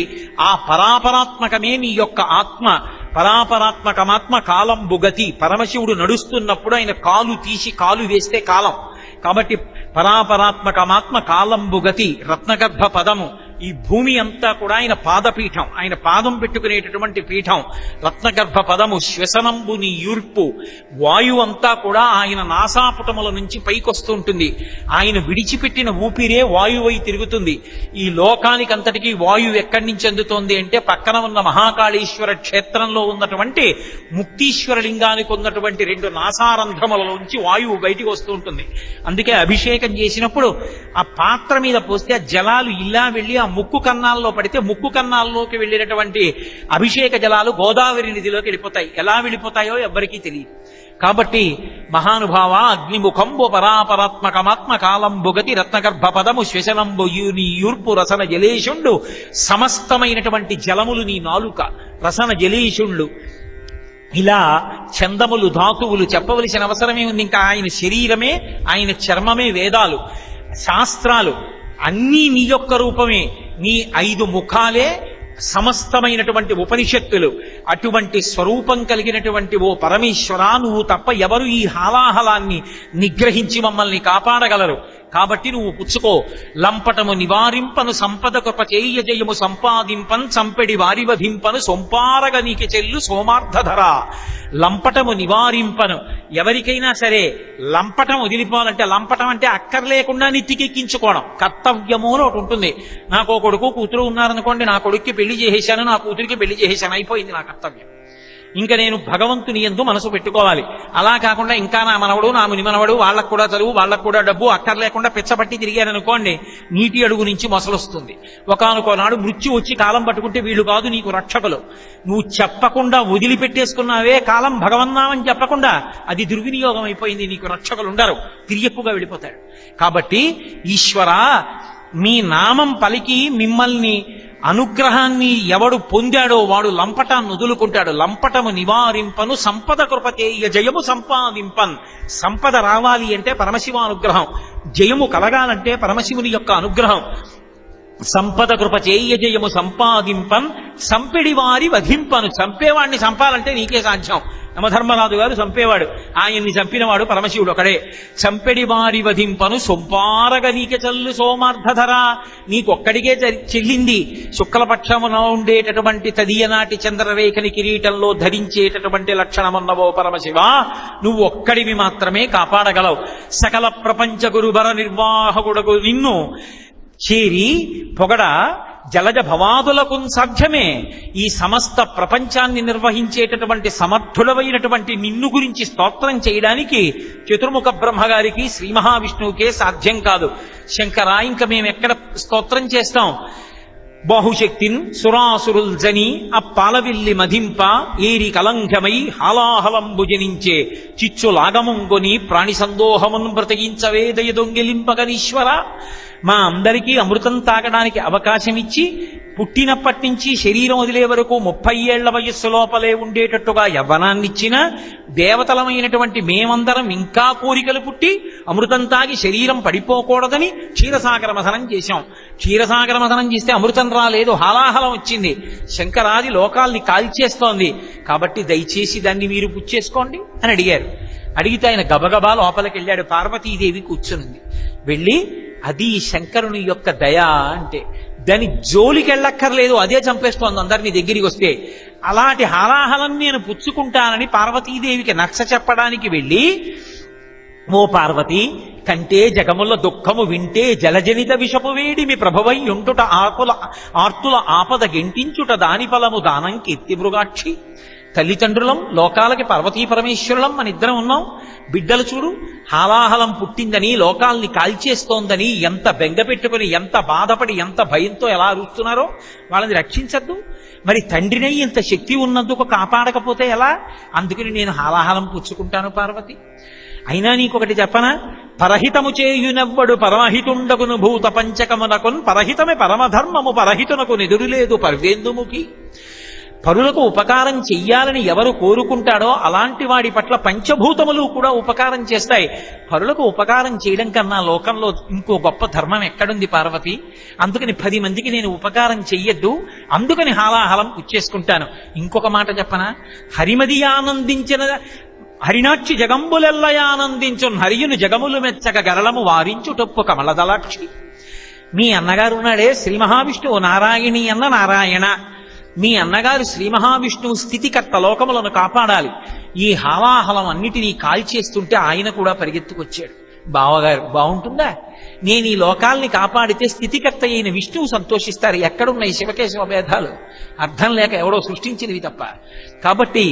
ఆ పరాపరాత్మకమే నీ యొక్క ఆత్మ. పరాపరాత్మకమాత్మ కాలంబు గతి, పరమశివుడు నడుస్తున్నప్పుడు ఆయన కాలు తీసి కాలు వేస్తే కాలం కాబట్టి పరాపరాత్మకమాత్మ కాలంబు గతి రత్నగర్భ పదము. ఈ భూమి అంతా కూడా ఆయన పాదపీఠం, ఆయన పాదం పెట్టుకునేటటువంటి పీఠం. రత్నగర్భ పదము శ్వసనంబు నీ యూర్పు, వాయువు అంతా కూడా ఆయన నాసాపుటముల నుంచి పైకొస్తూ ఉంటుంది. ఆయన విడిచిపెట్టిన ఊపిరే వాయువై తిరుగుతుంది. ఈ లోకానికంతటికీ వాయువు ఎక్కడి నుంచి అందుతోంది అంటే పక్కన ఉన్న మహాకాళేశ్వర క్షేత్రంలో ఉన్నటువంటి ముక్తీశ్వర లింగానికి ఉన్నటువంటి 2 నాసారంధ్రముల నుంచి వాయువు బయటికి వస్తూ ఉంటుంది. అందుకే అభిషేకం చేసినప్పుడు ఆ పాత్ర మీద పోస్తే ఆ జలాలు ఇలా వెళ్ళి ఆ ముక్కు కన్నాల్లో పడితే ముక్కు కన్నాల్లోకి వెళ్ళినటువంటి అభిషేక జలాలు గోదావరి నదిలోకి వెళ్ళిపోతాయి. ఎలా వెళ్ళిపోతాయో ఎవ్వరికీ తెలియదు. కాబట్టి మహానుభావ అగ్నిముఖంబు పరాపరాత్మకమాత్మ కాలంబుగతి రత్నగర్భ పదము శ్వశనంబు నీ యూర్పు రసన జలేషుండు, సమస్తమైనటువంటి జలములు నీ నాలుక, రసన జలేషుండు. ఇలా ఛందములు ధాతువులు చెప్పవలసిన అవసరమే ఉంది. ఇంకా ఆయన శరీరమే, ఆయన చర్మమే వేదాలు శాస్త్రాలు అన్నీ నీ యొక్క రూపమే. నీ 5 ముఖాలే సమస్తమైనటువంటి ఉపనిషత్తులు. అటువంటి స్వరూపం కలిగినటువంటి ఓ పరమేశ్వరా, నువ్వు తప్ప ఎవరు ఈ హాలాహలాన్ని నిగ్రహించి మమ్మల్ని కాపాడగలరు? కాబట్టి నువ్వు పుచ్చుకో. లంపటము నివారింపను సంపద కృప చేయ జయము సంపాదింపన్ చంపెడి వారివధింపను సొంపారగ నీకి చెల్లు సోమార్థధర. లంపటము నివారింపను. ఎవరికైనా సరే లంపటం వదిలిపోవాలంటే, లంపటం అంటే అక్కర్లేకుండా నెత్తికెక్కించుకోవడం, కర్తవ్యము అని ఒకటి ఉంటుంది. నాకు కొడుకు కూతురు ఉన్నారనుకోండి, నా కొడుక్కి పెళ్లి చేసేశాను, నా కూతురికి పెళ్లి చేసేశాను, అయిపోయింది నా కర్తవ్యం. ఇంకా నేను భగవంతుని యందు మనసు పెట్టుకోవాలి. అలా కాకుండా ఇంకా నా మనవడు నా ముని మనవడు వాళ్ళకు కూడా చదువు వాళ్ళకు కూడా డబ్బు అక్కర్లేకుండా పిచ్చబట్టి తిరిగారనుకోండి, నీటి అడుగు నుంచి మొసలొస్తుంది. ఒకానొకనాడు మృత్యు వచ్చి కాలం పట్టుకుంటే వీళ్ళు కాదు నీకు రక్షకులు, నువ్వు చెప్పకుండా వదిలిపెట్టేసుకున్నావే కాలం భగవన్నామని చెప్పకుండా, అది దుర్వినియోగం అయిపోయింది, నీకు రక్షకులు ఉండరు, తిరియక్కుగా వెళ్ళిపోతాడు. కాబట్టి ఈశ్వర మీ నామం పలికి మిమ్మల్ని అనుగ్రహాన్ని ఎవడు పొందాడో వాడు లంపటాన్ని వదులుకుంటాడు. లంపటము నివారింపను సంపద కృపతేయ జయము సంపాదింపన్. సంపద రావాలి అంటే పరమశివానుగ్రహం, జయము కలగాలంటే పరమశివుని యొక్క అనుగ్రహం. సంపద కృప చేయ జయము సంపాదింపన్ సంపెడి వారి వధింపను. చంపేవాడిని చంపాలంటే నీకే సాధ్యం. యమధర్మరాజు గారు చంపేవాడు, ఆయన్ని చంపినవాడు పరమశివుడు ఒకడే. చంపెడి వారి వధింపను సొంపారగ నీకే చల్లు సోమార్థధర. నీకొక్కడికే చెల్లింది. శుక్లపక్షమున ఉండేటటువంటి తదియనాటి చంద్రరేఖని కిరీటంలో ధరించేటటువంటి లక్షణమున్నవో పరమశివ, నువ్వు ఒక్కడివి మాత్రమే కాపాడగలవు. సకల ప్రపంచ గురుబర నిర్వాహకుడకు నిన్ను చేరి పొగడ జలజ భవాదులకు సాధ్యమే. ఈ సమస్త ప్రపంచాన్ని నిర్వహించేటటువంటి సమర్థుడమైనటువంటి నిన్ను గురించి స్తోత్రం చేయడానికి చతుర్ముఖ బ్రహ్మగారికి శ్రీ మహావిష్ణువుకే సాధ్యం కాదు. శంకర, ఇంకా మేము ఎక్కడ స్తోత్రం చేస్తాం? బాహుశక్తిన్ సురాసురుల్ జని అప్పాలవిల్లి మధింప ఏరి కలంఘమై హాలాహలంబు జనించే చిచ్చులాగముంగొని ప్రాణి సందోహమును బ్రతికించవే దయ దొంగిలింపగనీశ్వర. మా అందరికీ అమృతం తాగడానికి అవకాశం ఇచ్చి పుట్టినప్పటి నుంచి శరీరం వదిలే వరకు 30 ఏళ్ల వయస్సు లోపలే ఉండేటట్టుగా యవ్వనాన్నిచ్చిన దేవతలమైనటువంటి మేమందరం ఇంకా కోరికలు పుట్టి అమృతం తాగి శరీరం పడిపోకూడదని క్షీరసాగర మథనం చేశాం. క్షీరసాగర మథనం చేస్తే అమృతం రాలేదు, హాలాహలం వచ్చింది. శంకరాది లోకాల్ని కాల్చేస్తోంది. కాబట్టి దయచేసి దాన్ని మీరు పుచ్చేసుకోండి అని అడిగారు. అడిగితే ఆయన గబగబా లోపలికి వెళ్ళాడు. పార్వతీదేవి కూర్చునింది. వెళ్ళి అది శంకరుని యొక్క దయ అంటే, దాని జోలికి వెళ్ళక్కర్లేదు, అదే చంపేస్తోంది అందరినీ దగ్గరికి వస్తే. అలాంటి హాలాహలం నేను పుచ్చుకుంటానని పార్వతీదేవికి నచ్చ చెప్పడానికి వెళ్ళి, ఓ పార్వతి, కంటే జగముల దుఃఖము వింటే జలజనిత విషపు వేడి మీ ప్రభువై ఉంటుట ఆర్తుల ఆపద గెంటించుట దాని ఫలము దానం కీర్తి మృగాక్షి. తల్లిదండ్రులం, లోకాలకి పార్వతీ పరమేశ్వరులం మన ఇద్దరం ఉన్నాం. బిడ్డలు చూడు, హాలాహలం పుట్టిందని లోకాల్ని కాల్చేస్తోందని ఎంత బెంగ పెట్టుకుని, ఎంత బాధపడి, ఎంత భయంతో ఎలా అరుస్తున్నారో వాళ్ళని రక్షించద్దు. మరి తండ్రినై ఇంత శక్తి ఉన్నందుకు కాపాడకపోతే ఎలా? అందుకని నేను హాలాహలం పుచ్చుకుంటాను పార్వతి. అయినా నీకొకటి చెప్పనా? పరహితము చేయునెవ్వడు పరమహితుండగును భూత పంచకమునకున్ పరహితమే పరమధర్మము పరహితునకు నిదురులేదు పర్వేందుముఖి. పరులకు ఉపకారం చెయ్యాలని ఎవరు కోరుకుంటాడో అలాంటి వాడి పట్ల పంచభూతములు కూడా ఉపకారం చేస్తాయి. పరులకు ఉపకారం చేయడం కన్నా లోకంలో ఇంకో గొప్ప ధర్మం ఎక్కడుంది పార్వతి? అందుకని 10 మందికి నేను ఉపకారం చెయ్యొద్దు, అందుకని హాలాహలం పుచ్చేసుకుంటాను. ఇంకొక మాట చెప్పనా? హరిమది ఆనందించిన హరినాక్షి జగంబులెల్లయానందించున్ హరియును జగములు మెచ్చక గరళము వారించుటొప్పు కమలదలాక్షి. మీ అన్నగారు ఉన్నాడే శ్రీ మహావిష్ణువు, నారాయణి అన్న నారాయణ. మీ అన్నగారు శ్రీ మహావిష్ణువు స్థితికర్త, లోకములను కాపాడాలి. ఈ హాలాహలం అన్నిటినీ కాల్చేస్తుంటే ఆయన కూడా పరిగెత్తుకొచ్చాడు. బావగారు బాగుంటుందా? నేను ఈ లోకాల్ని కాపాడితే స్థితికర్త అయిన విష్ణువు సంతోషిస్తారు. ఎక్కడున్నాయి శివకేశవ భేదాలు? అర్థం లేక ఎవడో సృష్టించినవి తప్ప. కాబట్టి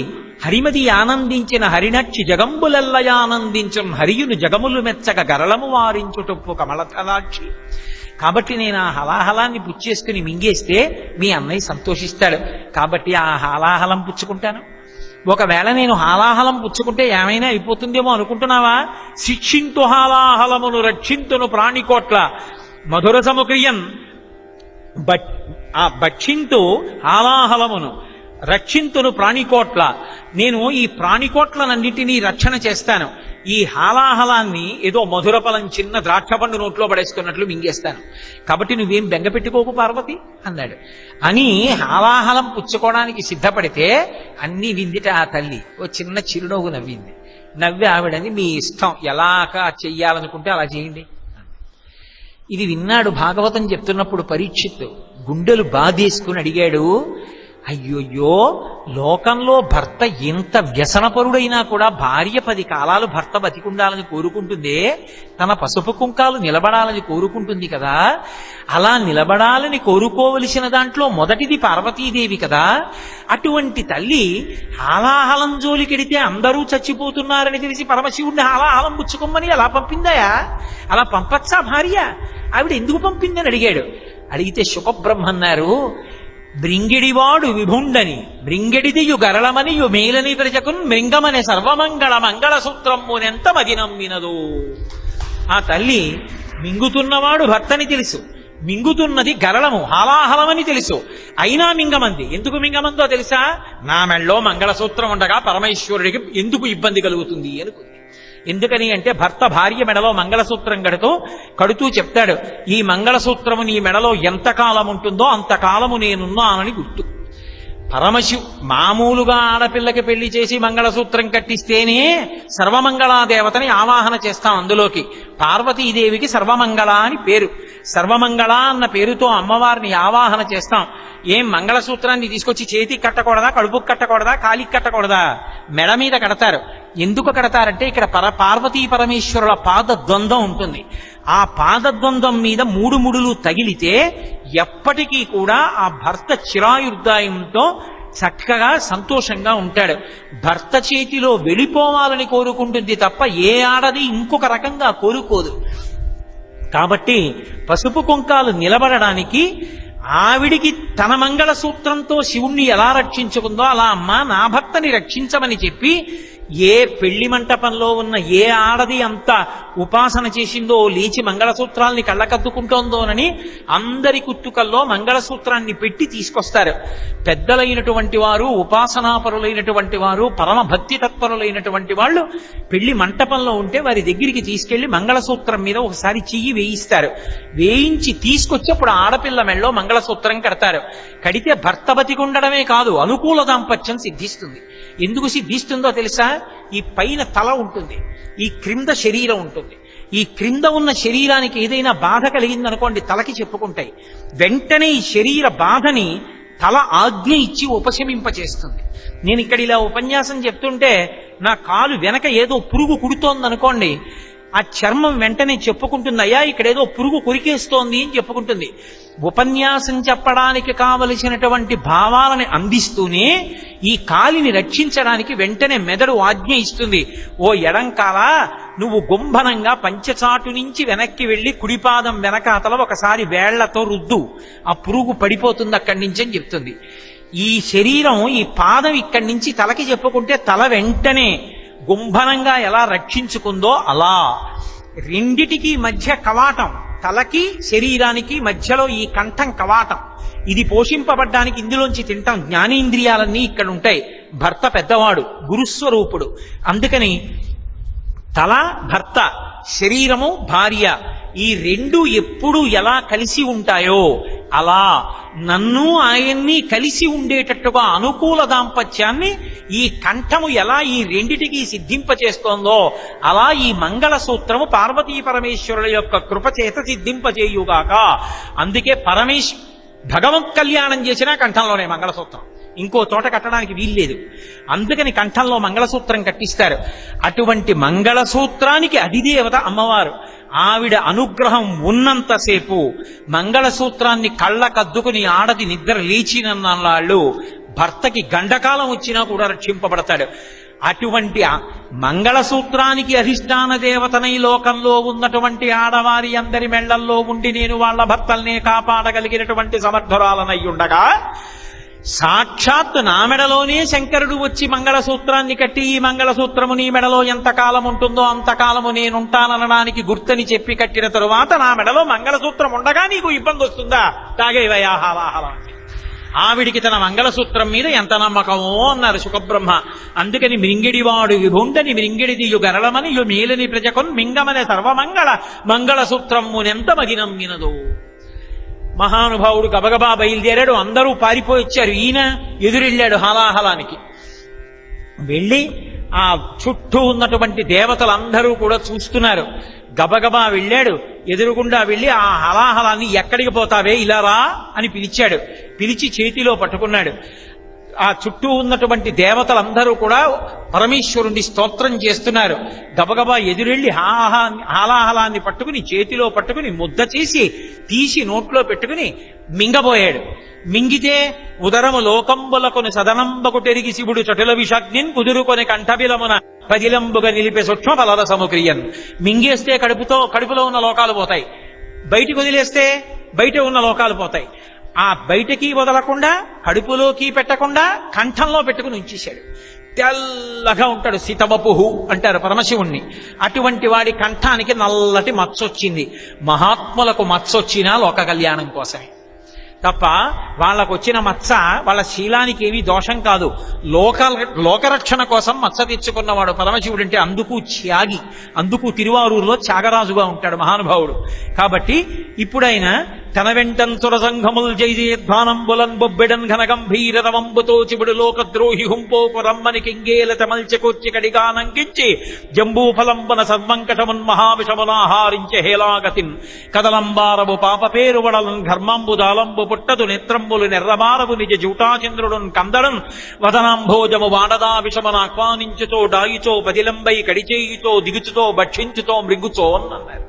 హరిమది ఆనందించిన హరినక్షి జగంబులెల్లయానందించున్ హరియును జగములు మెచ్చక గరళము వారించుటొప్పు కమలతలాక్షి. కాబట్టి నేను ఆ హలాహలాన్ని పుచ్చేసుకుని మింగేస్తే మీ అన్నయ్య సంతోషిస్తాడు. కాబట్టి ఆ హాలాహలం పుచ్చుకుంటాను. ఒకవేళ నేను హాలాహలం పుచ్చుకుంటే ఏమైనా అయిపోతుందేమో అనుకుంటున్నావా? శిక్షింతు హాలాహలమును రక్షింతును ప్రాణికోట్ల మధుర సముక్రియన్ భక్షింతు హాలాహలమును రక్షింతును ప్రాణికోట్ల. నేను ఈ ప్రాణికోట్లనన్నిటినీ రక్షణ చేస్తాను. ఈ హాలాహలాన్ని ఏదో మధుర ఫలం చిన్న ద్రాక్ష పండు నోట్లో పడేసుకున్నట్లు మింగేస్తాను. కాబట్టి నువ్వేం బెంగ పెట్టుకోకు పార్వతి అన్నాడు. అని హాలాహలం పుచ్చుకోవడానికి సిద్ధపడితే అన్ని విందిట ఆ తల్లి. ఓ చిన్న చిరునవ్వు నవ్వింది. నవ్వి ఆవిడని, మీ ఇష్టం, ఎలాగా చెయ్యాలనుకుంటే అలా చేయండి. ఇది విన్నాడు భాగవతం చెప్తున్నప్పుడు పరీక్షిత్తు. గుండెలు బాధేసుకుని అడిగాడు, అయ్యోయ్యో, లోకంలో భర్త ఎంత వ్యసనపరుడైనా కూడా భార్య 10 కాలాలు భర్త బతికుండాలని కోరుకుంటుందే, తన పసుపు కుంకాలు నిలబడాలని కోరుకుంటుంది కదా. అలా నిలబడాలని కోరుకోవలసిన దాంట్లో మొదటిది పార్వతీదేవి కదా. అటువంటి తల్లి హాలాహలం జోలికెడితే అందరూ చచ్చిపోతున్నారని తెలిసి పరమశివుడిని హాలాహలం పుచ్చుకోమని అలా పంపిందాయా? అలా పంపచ్చా భార్య? ఆవిడ ఎందుకు పంపిందని అడిగాడు. అడిగితే శుకబ్రహ్మ అన్నారు, భృంగిడివాడు విభుండని భృంగిడిదియు గరళమనియు మేలని ప్రజకున్ మృంగమనే సర్వమంగళ మంగళ సూత్రమునెంత మదినం వినదు. ఆ తల్లి మింగుతున్నవాడు భర్తని తెలుసు, మింగుతున్నది గరళము హాలాహలమని తెలుసు, అయినా మింగమంది. ఎందుకు మింగమందో తెలుసా? నా మెళ్ళో మంగళసూత్రం ఉండగా పరమేశ్వరుడికి ఎందుకు ఇబ్బంది కలుగుతుంది అనుకుంది. ఎందుకని అంటే భర్త భార్య మెడలో మంగళసూత్రం కడుతూ చెప్తాడు, ఈ మంగళసూత్రము నీ మెడలో ఎంతకాలం ఉంటుందో అంతకాలము నేనున్నానని గుర్తు. మామూలుగా ఆడపిల్లకి పెళ్లి చేసి మంగళసూత్రం కట్టిస్తేనే సర్వమంగళాదేవతని ఆవాహన చేస్తాం. అందులోకి పార్వతీదేవికి సర్వమంగళ అని పేరు. సర్వమంగళ అన్న పేరుతో అమ్మవారిని ఆవాహన చేస్తాం. ఏం మంగళసూత్రాన్ని తీసుకొచ్చి చేతికి కట్టకూడదా, కడుపుకి కట్టకూడదా, కాలికి కట్టకూడదా? మెడ మీద కడతారు. ఎందుకు కడతారంటే ఇక్కడ పార్వతీ పరమేశ్వరుల పాదద్వంద్వం ఉంటుంది. ఆ పాదద్వంద్వం మీద 3 ముడులు తగిలితే ఎప్పటికీ కూడా ఆ భర్త చిరాయుర్దాయంతో చక్కగా సంతోషంగా ఉంటాడు. భర్త చేతిలో వెళ్ళిపోవాలని కోరుకుంటుంది తప్ప ఏ ఆడది ఇంకొక రకంగా కోరుకోదు. కాబట్టి పసుపు కుంకాలు నిలబడడానికి ఆవిడికి తన మంగళసూత్రంతో శివుణ్ణి ఎలా రక్షించుకుందో అలా అమ్మ నా భర్తని రక్షించమని చెప్పి, ఏ పెళ్లి మంటపంలో ఉన్న ఏ ఆడది అంత ఉపాసన చేసిందో లేచి మంగళసూత్రాల్ని కళ్ళకద్దుకుంటోందోనని అందరి కుత్తుకల్లో మంగళసూత్రాన్ని పెట్టి తీసుకొస్తారు. పెద్దలైనటువంటి వారు, ఉపాసనాపరులైనటువంటి వారు, పరమ భక్తి తత్పరులైనటువంటి వాళ్ళు పెళ్లి మంటపంలో ఉంటే వారి దగ్గరికి తీసుకెళ్లి మంగళసూత్రం మీద ఒకసారి చెయ్యి వేయిస్తారు. వేయించి తీసుకొచ్చి అప్పుడు ఆడపిల్ల మెళ్ళలో మంగళసూత్రం కడతారు. కడితే భర్త బతికుండడమే కాదు, అనుకూల దాంపత్యం సిద్ధిస్తుంది. ఎందుకు సిద్ధిస్తుందో తెలుసా? ఈ పైన తల ఉంటుంది, ఈ క్రింద శరీరం ఉంటుంది. ఈ క్రింద ఉన్న శరీరానికి ఏదైనా బాధ కలిగిందనుకోండి తలకి చెప్పుకుంటాయి. వెంటనే ఈ శరీర బాధని తల ఆజ్ఞ ఇచ్చి ఉపశమింపచేస్తుంది. నేను ఇక్కడ ఇలా ఉపన్యాసం చెప్తుంటే నా కాలు వెనక ఏదో పురుగు కుడుతోందనుకోండి, ఆ చర్మం వెంటనే చెప్పుకుంటుంది, అయ్యా ఇక్కడేదో పురుగు కొరికేస్తోంది అని చెప్పుకుంటుంది. ఉపన్యాసం చెప్పడానికి కావలసినటువంటి భావాలని అందిస్తూనే ఈ కాలిని రక్షించడానికి వెంటనే మెదడు ఆజ్ఞ ఇస్తుంది. ఓ ఎడంకాల నువ్వు గుంభనంగా పంచచాటు నుంచి వెనక్కి వెళ్లి కుడిపాదం వెనకాతల ఒకసారి వేళ్లతో రుద్దు, ఆ పురుగు పడిపోతుంది అక్కడి నుంచి అని చెప్తుంది. ఈ శరీరం, ఈ పాదం ఇక్కడి నుంచి తలకి చెప్పుకుంటే తల వెంటనే గుంభనంగా ఎలా రక్షించుకుందో అలా రెండిటికి మధ్య కవాటం, తలకి శరీరానికి మధ్యలో ఈ కంఠం కవాటం, ఇది పోషింపబడ్డానికి ఇందులోంచి తింటాం. జ్ఞానేంద్రియాలన్నీ ఇక్కడ ఉంటాయి. భర్త పెద్దవాడు, గురుస్వరూపుడు. అందుకని తల భర్త, శరీరము భార్య, ఈ రెండు ఎప్పుడు ఎలా కలిసి ఉంటాయో అలా నన్ను ఆయన్ని కలిసి ఉండేటట్టుగా అనుకూల దాంపత్యాన్ని ఈ కంఠము ఎలా ఈ రెండిటికి సిద్ధింపచేస్తోందో అలా ఈ మంగళసూత్రము పార్వతీ పరమేశ్వరుల యొక్క కృపచేత సిద్ధింపచేయుగాక. అందుకే భగవత్ కళ్యాణం చేసినా కంఠంలోనే మంగళసూత్రం, ఇంకో చోట కట్టడానికి వీల్లేదు. అందుకని కంఠంలో మంగళసూత్రం కట్టిస్తారు. అటువంటి మంగళసూత్రానికి అధిదేవత అమ్మవారు. ఆవిడ అనుగ్రహం ఉన్నంతసేపు మంగళసూత్రాన్ని కళ్ళకద్దుకుని ఆడది నిద్ర లేచినన్నాళ్ళు భర్తకి గండకాలం వచ్చినా కూడా రక్షింపబడతాడు. అటువంటి మంగళసూత్రానికి అధిష్టాన దేవతనై లోకంలో ఉన్నటువంటి ఆడవారి అందరి మెళ్లల్లో ఉండి నేను వాళ్ళ భర్తల్నే కాపాడగలిగినటువంటి సమర్థురాలనై ఉండగా, సాక్షాత్ నా మెడలోనే శంకరుడు వచ్చి మంగళసూత్రాన్ని కట్టి ఈ మంగళసూత్రము నీ మెడలో ఎంతకాలం ఉంటుందో అంతకాలము నేనుంటాననడానికి గుర్తని చెప్పి కట్టిన తరువాత నా మెడలో మంగళసూత్రం ఉండగా నీకు ఇబ్బంది వస్తుందా? తాగేవయాహాలాహలం. ఆవిడికి తన మంగళసూత్రం మీద ఎంత నమ్మకమో అన్నారు సుఖబ్రహ్మ. అందుకని మృంగిడివాడు విభుండని మృంగిడిదియు గరళమని యు మేలని ప్రజకొన్ మింగమనే సర్వమంగళ మంగళసూత్రమునెంత మగినమ్మినదో. మహానుభావుడు గబగబా బయలుదేరాడు. అందరూ పారిపోయి వచ్చారు. ఈయన ఎదురెళ్ళాడు హాలాహలానికి. వెళ్ళి ఆ చుట్టూ ఉన్నటువంటి దేవతలందరూ కూడా చూస్తున్నారు. గబగబా వెళ్ళాడు. ఎదురుగుండా వెళ్ళి ఆ హలాహలాన్ని ఎక్కడికి పోతావే ఇలా రా అని పిలిచాడు. పిలిచి చేతిలో పట్టుకున్నాడు. ఆ చుట్టూ ఉన్నటువంటి దేవతలందరూ కూడా పరమేశ్వరుణ్ణి స్తోత్రం చేస్తున్నారు. గబగబా ఎదురెళ్లి హాలాహలాన్ని పట్టుకుని చేతిలో పట్టుకుని ముద్ద చేసి తీసి నోట్లో పెట్టుకుని మింగబోయాడు. మింగితే ఉదరము లోకంబులకొని సదనంబకు తెరిగి శివుడు చటుల విషాగ్నిన్ కుదురుకొని కంఠబిలమున పదిలంబుగా నిలిపే సూక్ష్మ ఫలరసము క్రియన్. మింగేస్తే కడుపులో ఉన్న లోకాలు పోతాయి, బయటికి వదిలేస్తే బయట ఉన్న లోకాలు పోతాయి. ఆ బయటకి వదలకుండా కడుపులోకి పెట్టకుండా కంఠంలో పెట్టుకుని ఉంచేశాడు. తెల్లగా ఉంటాడు, సీతవపుహు అంటారు పరమశివుణ్ణి. అటువంటి వాడి కంఠానికి నల్లటి మచ్చొచ్చింది. మహాత్ములకు మచ్చొచ్చినా లోక కళ్యాణం కోసమే తప్ప వాళ్ళకు వచ్చిన మచ్చ వాళ్ళ శీలానికి ఏమీ దోషం కాదు. లోకరక్షణ కోసం మచ్చ తెచ్చుకున్నవాడు పరమశివుడు అంటే అందుకు త్యాగి, అందుకు తిరువారూరులో త్యాగరాజుగా ఉంటాడు మహానుభావుడు. కాబట్టి ఇప్పుడైనా తన వెంటన్ సురసంఘముల్ జైజయధ్వానంబులన్ బొబ్బెడన్ ఘనగంభీర రవంబుతో చిబుడు లోకద్రోహి హుంపోపు రమ్మని కింగేల తమల్చెకొచ్చి కడిగానంకించి జంబూఫలంబన సర్వంకటమున్ మహావిషమునాహారించె హేలాగతిన్ కదలంబారవు పాప పేరు వడలన్ ఘర్మంబుదాలంబు పుట్టదు నేత్రంబులు నెర్రబారవు నిజ జూటాచంద్రుడున్ కందడన్ వదనాంభోజము వాడదా విషమన ఆహ్వానించుతో డాయిచో పదిలంబై కడిచేయుతో దిగుచుతో భక్షించుతో మృగుచో అన్నారు.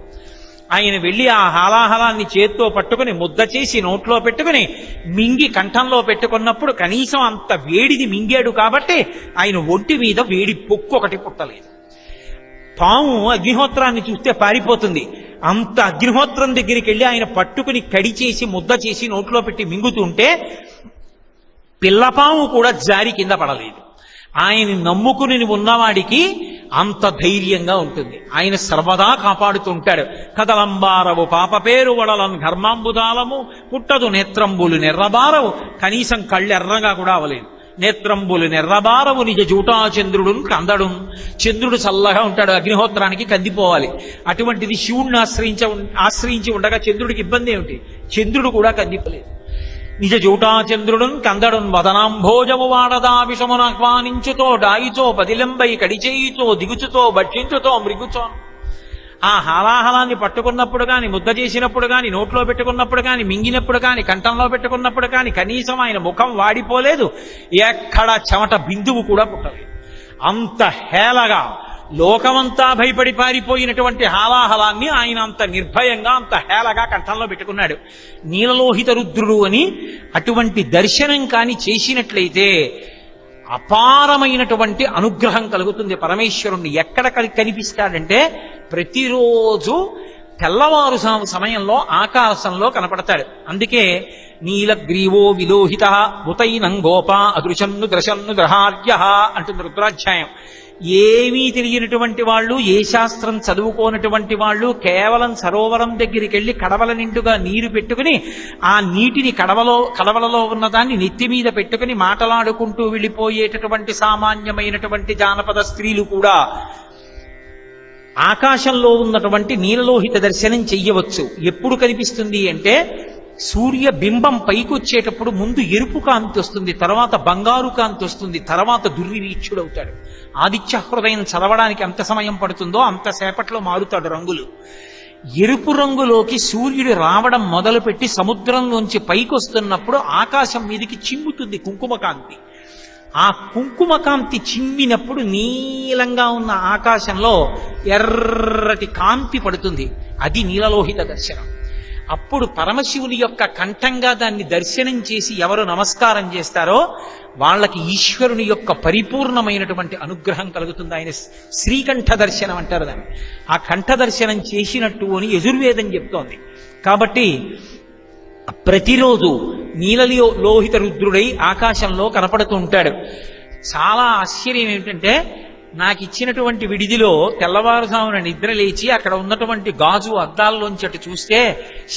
ఆయన వెళ్లి ఆ హాలాహలాన్ని చేత్తో పట్టుకుని ముద్ద చేసి నోట్లో పెట్టుకుని మింగి కంఠంలో పెట్టుకున్నప్పుడు కనీసం అంత వేడిది మింగాడు కాబట్టి ఆయన ఒంటి మీద వేడి పొక్కు ఒకటి పుట్టలేదు. పాము అగ్నిహోత్రాన్ని చూస్తే పారిపోతుంది. అంత అగ్నిహోత్రం దగ్గరికి వెళ్ళి ఆయన పట్టుకుని కడిచేసి ముద్ద చేసి నోట్లో పెట్టి మింగుతుంటే పిల్లపాము కూడా జారి కింద పడలేదు. ఆయన నమ్ముకుని ఉన్నవాడికి అంత ధైర్యంగా ఉంటుంది. ఆయన సర్వదా కాపాడుతుంటాడు. కదలంబారవు పాప పేరు వడలను ఘర్మాంబుదాలము పుట్టదు నేత్రంబులు నెర్రబారవు, కనీసం కళ్ళెర్రగా కూడా అవలేదు. నేత్రంబులు నెర్రబారవు నిజ జూటాచంద్రుడు కందడు. చంద్రుడు చల్లగా ఉంటాడు, అగ్నిహోత్రానికి కందిపోవాలి. అటువంటిది శివుణ్ణి ఆశ్రయించి ఉండగా చంద్రుడికి ఇబ్బంది ఏమిటి? చంద్రుడు కూడా కందిపోలేదు. నిజ జూటాచంద్రుడున్ కందడున్ వదనాంభోజము వాడదా విషమును ఆహ్వానించుతో డాయిచో పదిలంబై కడిచేయిచో దిగుచుతో భక్షించుతో మృగుచో. ఆ హాలాహలాన్ని పట్టుకున్నప్పుడు కాని, ముద్ద చేసినప్పుడు కాని, నోట్లో పెట్టుకున్నప్పుడు కాని, మింగినప్పుడు కాని, కంఠంలో పెట్టుకున్నప్పుడు కాని కనీసం ఆయన ముఖం వాడిపోలేదు, ఎక్కడ చెమట బిందువు కూడా పుట్టలేదు. అంత హేళగా లోకమంతా భయపడి పారిపోయినటువంటి హాలాహలాన్ని ఆయన అంత నిర్భయంగా అంత హేళగా కంఠంలో పెట్టుకున్నాడు. నీలలోహిత రుద్రుడు అని అటువంటి దర్శనం కాని చేసినట్లయితే అపారమైనటువంటి అనుగ్రహం కలుగుతుంది. పరమేశ్వరుణ్ణి ఎక్కడ కనిపిస్తాడంటే ప్రతిరోజు తెల్లవారు సమయంలో ఆకాశంలో కనపడతాడు. అందుకే నీలగ్రీవో విలోహిత ఉతైనం గోప అదృశన్ను ద్రశన్ను గ్రహార్య అంటుంది రుద్రాధ్యాయం. ఏమీ తెలియనటువంటి వాళ్ళు, ఏ శాస్త్రం చదువుకోనటువంటి వాళ్ళు కేవలం సరోవరం దగ్గరికి వెళ్ళి కడవల నిండుగా నీరు పెట్టుకుని ఆ నీటిని కడవలలో ఉన్నదాన్ని నెత్తి మీద పెట్టుకుని మాటలాడుకుంటూ వెళ్ళిపోయేటటువంటి సామాన్యమైనటువంటి జానపద స్త్రీలు కూడా ఆకాశంలో ఉన్నటువంటి నీలలోహిత దర్శనం చెయ్యవచ్చు. ఎప్పుడు కనిపిస్తుంది అంటే సూర్య బింబం పైకి వచ్చేటప్పుడు ముందు ఎరుపు కాంతి వస్తుంది, తర్వాత బంగారు కాంతి వస్తుంది, తర్వాత దుర్విరీక్షుడవుతాడు. ఆదిత్య హృదయం చదవడానికి ఎంత సమయం పడుతుందో అంతసేపట్లో మారుతాడు రంగులు. ఎరుపు రంగులోకి సూర్యుడు రావడం మొదలుపెట్టి సముద్రంలోంచి పైకి వస్తున్నప్పుడు ఆకాశం మీదకి చిమ్ముతుంది కుంకుమకాంతి. ఆ కుంకుమకాంతి చిమ్మినప్పుడు నీలంగా ఉన్న ఆకాశంలో ఎర్రటి కాంతి పడుతుంది. అది నీలలోహిత దర్శనం. అప్పుడు పరమశివుని యొక్క కంఠంగా దాన్ని దర్శనం చేసి ఎవరు నమస్కారం చేస్తారో వాళ్ళకి ఈశ్వరుని యొక్క పరిపూర్ణమైనటువంటి అనుగ్రహం కలుగుతుంది. ఆయన శ్రీకంఠ దర్శనం అంటారు దాన్ని. ఆ కంఠ దర్శనం చేసినట్టు అని యజుర్వేదం చెప్తోంది. కాబట్టి ప్రతిరోజు నీలలోహిత రుద్రుడై ఆకాశంలో కనపడుతూ ఉంటాడు. చాలా ఆశ్చర్యం ఏమిటంటే నాకు ఇచ్చినటువంటి విడిదిలో తెల్లవారుజామున నిద్ర లేచి అక్కడ ఉన్నటువంటి గాజు అద్దాల్లోంచటి చూస్తే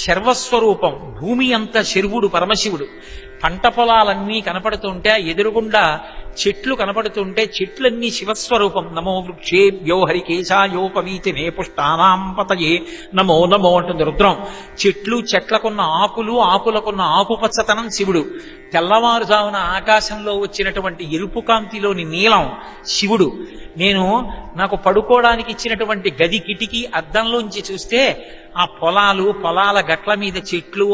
శర్వస్వరూపం, భూమి అంతా శర్వుడు పరమశివుడు. పంట పొలాలన్నీ కనపడుతుంటే ఎదురుగుండా చెట్లు కనపడుతుంటే చెట్లన్నీ శివస్వరూపం. నమో వృక్షేభ్యో హరికేశాయోపవీతి నే పుష్టానాం పతయే నమో నమో అంటుంది రుద్రం. చెట్లకున్న ఆకులు, ఆకులకున్న ఆకుపచ్చతనం శివుడు. తెల్లవారుజామున ఆకాశంలో వచ్చినటువంటి ఎరుపు కాంతిలోని నీలం శివుడు. నాకు పడుకోవడానికి ఇచ్చినటువంటి గది కిటికీ అద్దంలోంచి చూస్తే ఆ పొలాల గట్ల మీద చెట్లు,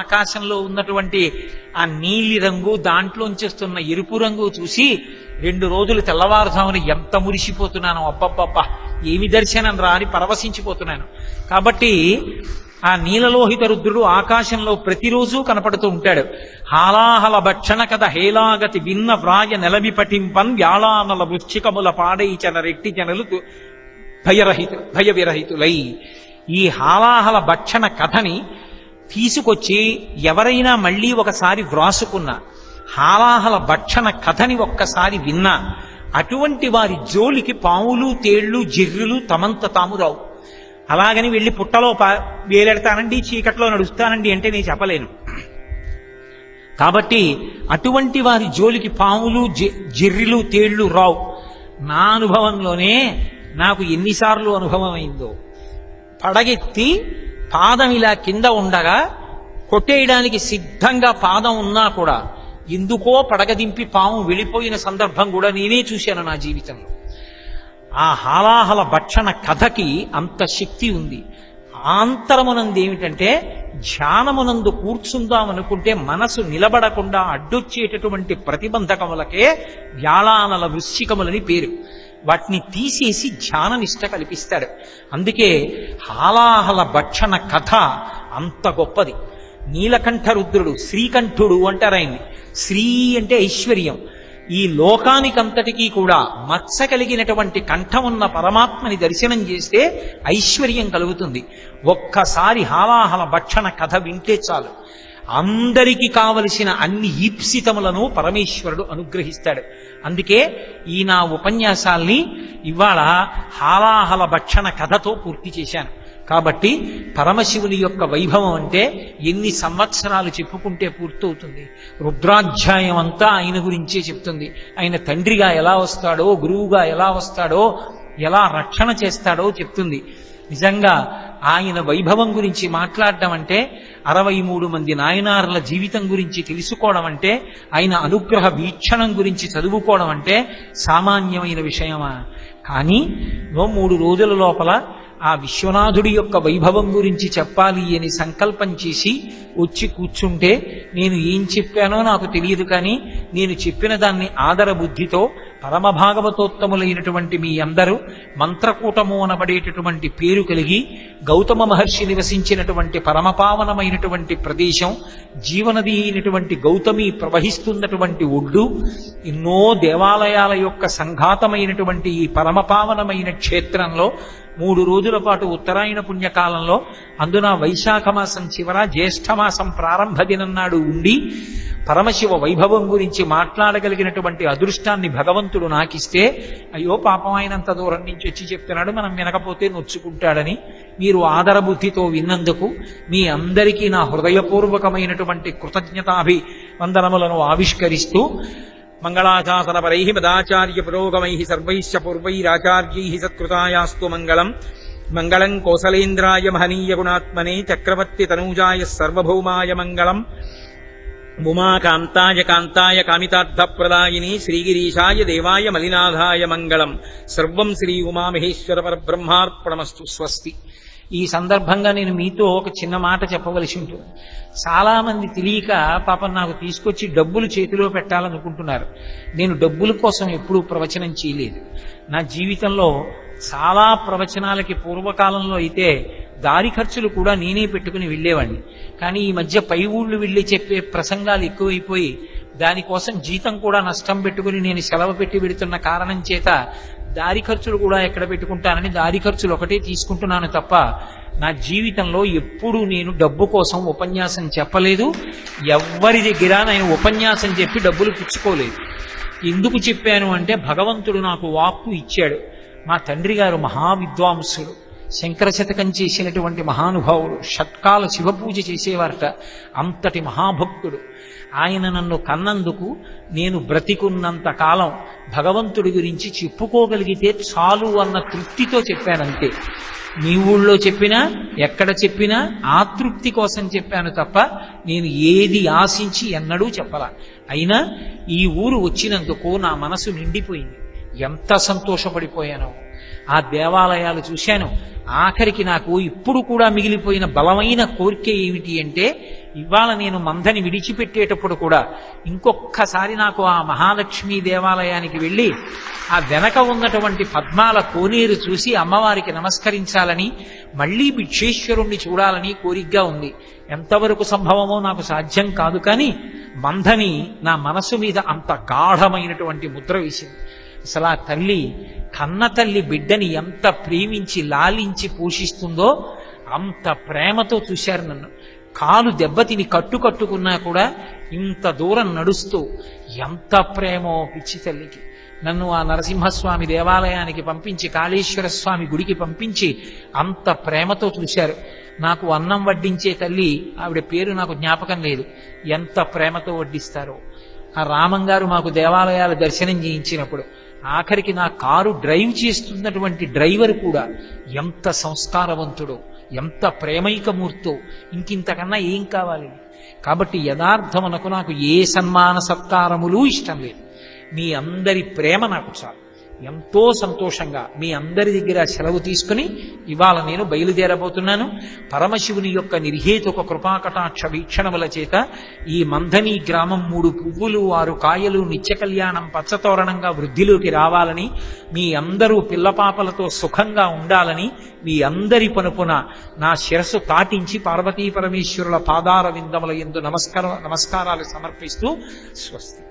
ఆకాశంలో ఉన్నటువంటి ఆ నీలి రంగు, దాంట్లోంచి వస్తున్న ఎరుపు రంగు చూసి 2 రోజులు తెల్లవారుజామున ఎంత మురిసిపోతున్నాను, అబ్బబ్బబ్బా ఏమి దర్శనం రా అని పరవశించిపోతున్నాను. కాబట్టి ఆ నీలలోహిత రుద్రుడు ఆకాశంలో ప్రతిరోజు కనపడుతూ ఉంటాడు. హాలాహల భక్షణ కథ హేలాగతి విన్న వ్రాయ నెలవి పఠింపన్ వ్యాళానల వృశ్చికముల పాడైచన రెట్టి జనులు భయ విరహితులై. ఈ హాలాహల భక్షణ కథని తీసుకొచ్చి ఎవరైనా మళ్ళీ ఒకసారి వ్రాసుకున్నా, హాలాహల భక్షణ కథని ఒక్కసారి విన్నా, అటువంటి వారి జోలికి పాములు, తేళ్లు, జిర్రులు తమంత తాము రావు. అలాగని వెళ్ళి పుట్టలో వేలెడతానండి, చీకట్లో నడుస్తానండి అంటే నేను చెప్పలేను. కాబట్టి అటువంటి వారి జోలికి పాములు, జిర్రిలు, తేళ్లు రావు. నా అనుభవంలోనే నాకు ఎన్నిసార్లు అనుభవం అయిందో, పడగెత్తి పాదం ఇలా కింద ఉండగా కొట్టేయడానికి సిద్ధంగా పాదం ఉన్నా కూడా ఎందుకో పడగదింపి పాము వెళ్ళిపోయిన సందర్భం కూడా నేనే చూశాను నా జీవితంలో. ఆ హాలాహల భక్షణ కథకి అంత శక్తి ఉంది. ఆంతరమునందు ఏమిటంటే, ధ్యానమునందు కూర్చుందామనుకుంటే మనసు నిలబడకుండా అడ్డొచ్చేటటువంటి ప్రతిబంధకములకే వ్యాళానల వృశ్చికములని పేరు. వాటిని తీసేసి ధ్యాన నిష్ట కల్పిస్తాడు. అందుకే హాలాహల భక్షణ కథ అంత గొప్పది. నీలకంఠ రుద్రుడు, శ్రీకంఠుడు అంటారు ఆయన్ని. శ్రీ అంటే ఐశ్వర్యం. ఈ లోకానికంతటికీ కూడా మత్స కలిగినటువంటి కంఠమున్న పరమాత్మని దర్శనం చేస్తే ఐశ్వర్యం కలుగుతుంది. ఒక్కసారి హాలాహల భక్షణ కథ వింటే చాలు, అందరికీ కావలసిన అన్ని ఈప్సితములను పరమేశ్వరుడు అనుగ్రహిస్తాడు. అందుకే ఈ నా ఉపన్యాసాల్ని ఇవాళ హాలాహల భక్షణ కథతో పూర్తి చేశాను. కాబట్టి పరమశివుని యొక్క వైభవం అంటే ఎన్ని సంవత్సరాలు చెప్పుకుంటే పూర్తవుతుంది. రుద్రాధ్యాయం అంతా ఆయన గురించే చెప్తుంది. ఆయన తండ్రిగా ఎలా వస్తాడో, గురువుగా ఎలా వస్తాడో, ఎలా రక్షణ చేస్తాడో చెప్తుంది. నిజంగా ఆయన వైభవం గురించి మాట్లాడడం అంటే, 63 మంది నాయనార్ల జీవితం గురించి తెలుసుకోవడం అంటే, ఆయన అనుగ్రహ వీక్షణం గురించి చదువుకోవడం అంటే సామాన్యమైన విషయమా? కానీ 3 రోజుల లోపల ఆ విశ్వనాథుడి యొక్క వైభవం గురించి చెప్పాలి అని సంకల్పం చేసి వచ్చి కూర్చుంటే, నేను ఏం చెప్పానో నాకు తెలియదు, కానీ నేను చెప్పిన దాన్ని ఆదర బుద్ధితో పరమభాగవతోత్తములైనటువంటి మీ అందరూ మంత్రకూటము అనబడేటటువంటి పేరు కలిగి గౌతమ మహర్షి నివసించినటువంటి పరమపావనమైనటువంటి ప్రదేశం, జీవనది అయినటువంటి గౌతమి ప్రవహిస్తున్నటువంటి ఒడ్డు, ఎన్నో దేవాలయాల యొక్క సంఘాతమైనటువంటి ఈ పరమపావనమైన క్షేత్రంలో 3 రోజుల పాటు ఉత్తరాయణ పుణ్యకాలంలో, అందున వైశాఖ మాసం చివర జ్యేష్ఠమాసం ప్రారంభ దినం నాడు ఉండి పరమశివ వైభవం గురించి మాట్లాడగలిగినటువంటి అదృష్టాన్ని భగవంతుడు నాకిస్తే, అయ్యో పాపం ఆయనంత దూరం నుంచి వచ్చి చెప్తున్నాడు, మనం వినకపోతే నొచ్చుకుంటాడని మీరు ఆదరబుద్ధితో విన్నందుకు మీ అందరికీ నా హృదయపూర్వకమైనటువంటి కృతజ్ఞతాభివందనములను ఆవిష్కరిస్తూ, మంగళాశాసనపరై మదాచార్య పురోగమై సర్వైశ్చ పూర్వైరాచార్యై సత్కృతాయాస్తు మంగళం. మంగళం కోసలేంద్రాయ మహనీయ గుణాత్మనే చక్రవర్తి తనూజాయ సర్వభౌమాయ మంగళం. ఉమాకాంతాయ కాంతాయ కామితార్థప్రదాయిని శ్రీగిరీశాయ దేవాయ మలినాథాయ మంగళం. సర్వం శ్రీ ఉమామహేశ్వర పరబ్రహ్మార్పణమస్తు. స్వస్తి. ఈ సందర్భంగా నేను మీతో ఒక చిన్న మాట చెప్పవలసి ఉంటుంది. చాలా మంది తెలియక పాపం నాకు తీసుకొచ్చి డబ్బులు చేతిలో పెట్టాలనుకుంటున్నారు. నేను డబ్బుల కోసం ఎప్పుడూ ప్రవచనం చేయలేదు. నా జీవితంలో చాలా ప్రవచనాలకి పూర్వకాలంలో అయితే దారి ఖర్చులు కూడా నేనే పెట్టుకుని వెళ్ళేవాడిని. కానీ ఈ మధ్య పై ఊళ్ళు వెళ్ళి చెప్పే ప్రసంగాలు ఎక్కువైపోయి దానికోసం జీతం కూడా నష్టం పెట్టుకుని నేను సెలవు పెట్టి వెడుతున్న కారణం చేత దారి ఖర్చులు కూడా ఎక్కడ పెట్టుకుంటానని దారి ఖర్చులు ఒకటే తీసుకుంటున్నాను తప్ప నా జీవితంలో ఎప్పుడూ నేను డబ్బు కోసం ఉపన్యాసం చెప్పలేదు. ఎవ్వరి దగ్గర నేను ఉపన్యాసం చెప్పి డబ్బులు పుచ్చుకోలేదు. ఎందుకు చెప్పాను అంటే, భగవంతుడు నాకు వాక్కు ఇచ్చాడు. మా తండ్రి గారు మహావిద్వాంసుడు, శంకర శతకం చేసినటువంటి మహానుభావుడు, షట్కాల శివపూజ చేసేవారట. అంతటి మహాభక్తుడు ఆయన. నన్ను కన్నందుకు నేను బ్రతికున్నంత కాలం భగవంతుడి గురించి చెప్పుకోగలిగితే చాలు అన్న తృప్తితో చెప్పానంతే. మీ ఊళ్ళో చెప్పినా ఎక్కడ చెప్పినా ఆతృప్తి కోసం చెప్పాను తప్ప నేను ఏది ఆశించి ఎన్నడూ చెప్పలా. అయినా ఈ ఊరు వచ్చినందుకు నా మనసు నిండిపోయింది. ఎంత సంతోషపడిపోయానో. ఆ దేవాలయాలు చూశాను. ఆఖరికి నాకు ఇప్పుడు కూడా మిగిలిపోయిన బలమైన కోరిక ఏమిటి అంటే, ఇవాళ నేను మందని విడిచిపెట్టేటప్పుడు కూడా ఇంకొక్కసారి నాకు ఆ మహాలక్ష్మీ దేవాలయానికి వెళ్ళి ఆ వెనక ఉన్నటువంటి పద్మాల కోనేరు చూసి అమ్మవారికి నమస్కరించాలని, మళ్లీ భిక్షేశ్వరుణ్ణి చూడాలని కోరికగా ఉంది. ఎంతవరకు సంభవమో నాకు సాధ్యం కాదు, కానీ మందని నా మనసు మీద అంత గాఢమైనటువంటి ముద్ర వేసింది. అసలు ఆ తల్లి, కన్న తల్లి బిడ్డని ఎంత ప్రేమించి లాలించి పోషిస్తుందో అంత ప్రేమతో చూశారు నన్ను. కాలు దెబ్బతిని కట్టుకున్నా కూడా ఇంత దూరం నడుస్తూ ఎంత ప్రేమో పిచ్చి తల్లికి. నన్ను ఆ నరసింహస్వామి దేవాలయానికి పంపించి, కాళేశ్వర స్వామి గుడికి పంపించి అంత ప్రేమతో చూశారు. నాకు అన్నం వడ్డించే తల్లి, ఆవిడ పేరు నాకు జ్ఞాపకం లేదు, ఎంత ప్రేమతో వడ్డిస్తారో. ఆ రామంగారు మాకు దేవాలయాల దర్శనం చేయించినప్పుడు ఆఖరికి నా కారు డ్రైవ్ చేస్తున్నటువంటి డ్రైవర్ కూడా ఎంత సంస్కారవంతుడో, ఎంత ప్రేమైకమూర్తో, ఇంకింతకన్నా ఏం కావాలి? కాబట్టి యథార్థమునకు నాకు ఏ సన్మాన సత్కారములు ఇష్టం లేదు. మీ అందరి ప్రేమ నాకు చాలు. ఎంతో సంతోషంగా మీ అందరి దగ్గర సెలవు తీసుకుని ఇవాళ నేను బయలుదేరబోతున్నాను. పరమశివుని యొక్క నిర్హేతుక కృపాకటాక్ష వీక్షణముల చేత ఈ మంథని గ్రామం 3 పువ్వులు 6 కాయలు నిత్య కళ్యాణం పచ్చతోరణంగా వృద్ధిలోకి రావాలని, మీ అందరూ పిల్లపాపలతో సుఖంగా ఉండాలని మీ అందరి పనుపున నా శిరస్సు తాటించి పార్వతీ పరమేశ్వరుల పాదార విందముల యందు నమస్కారాలు సమర్పిస్తూ స్వస్తి.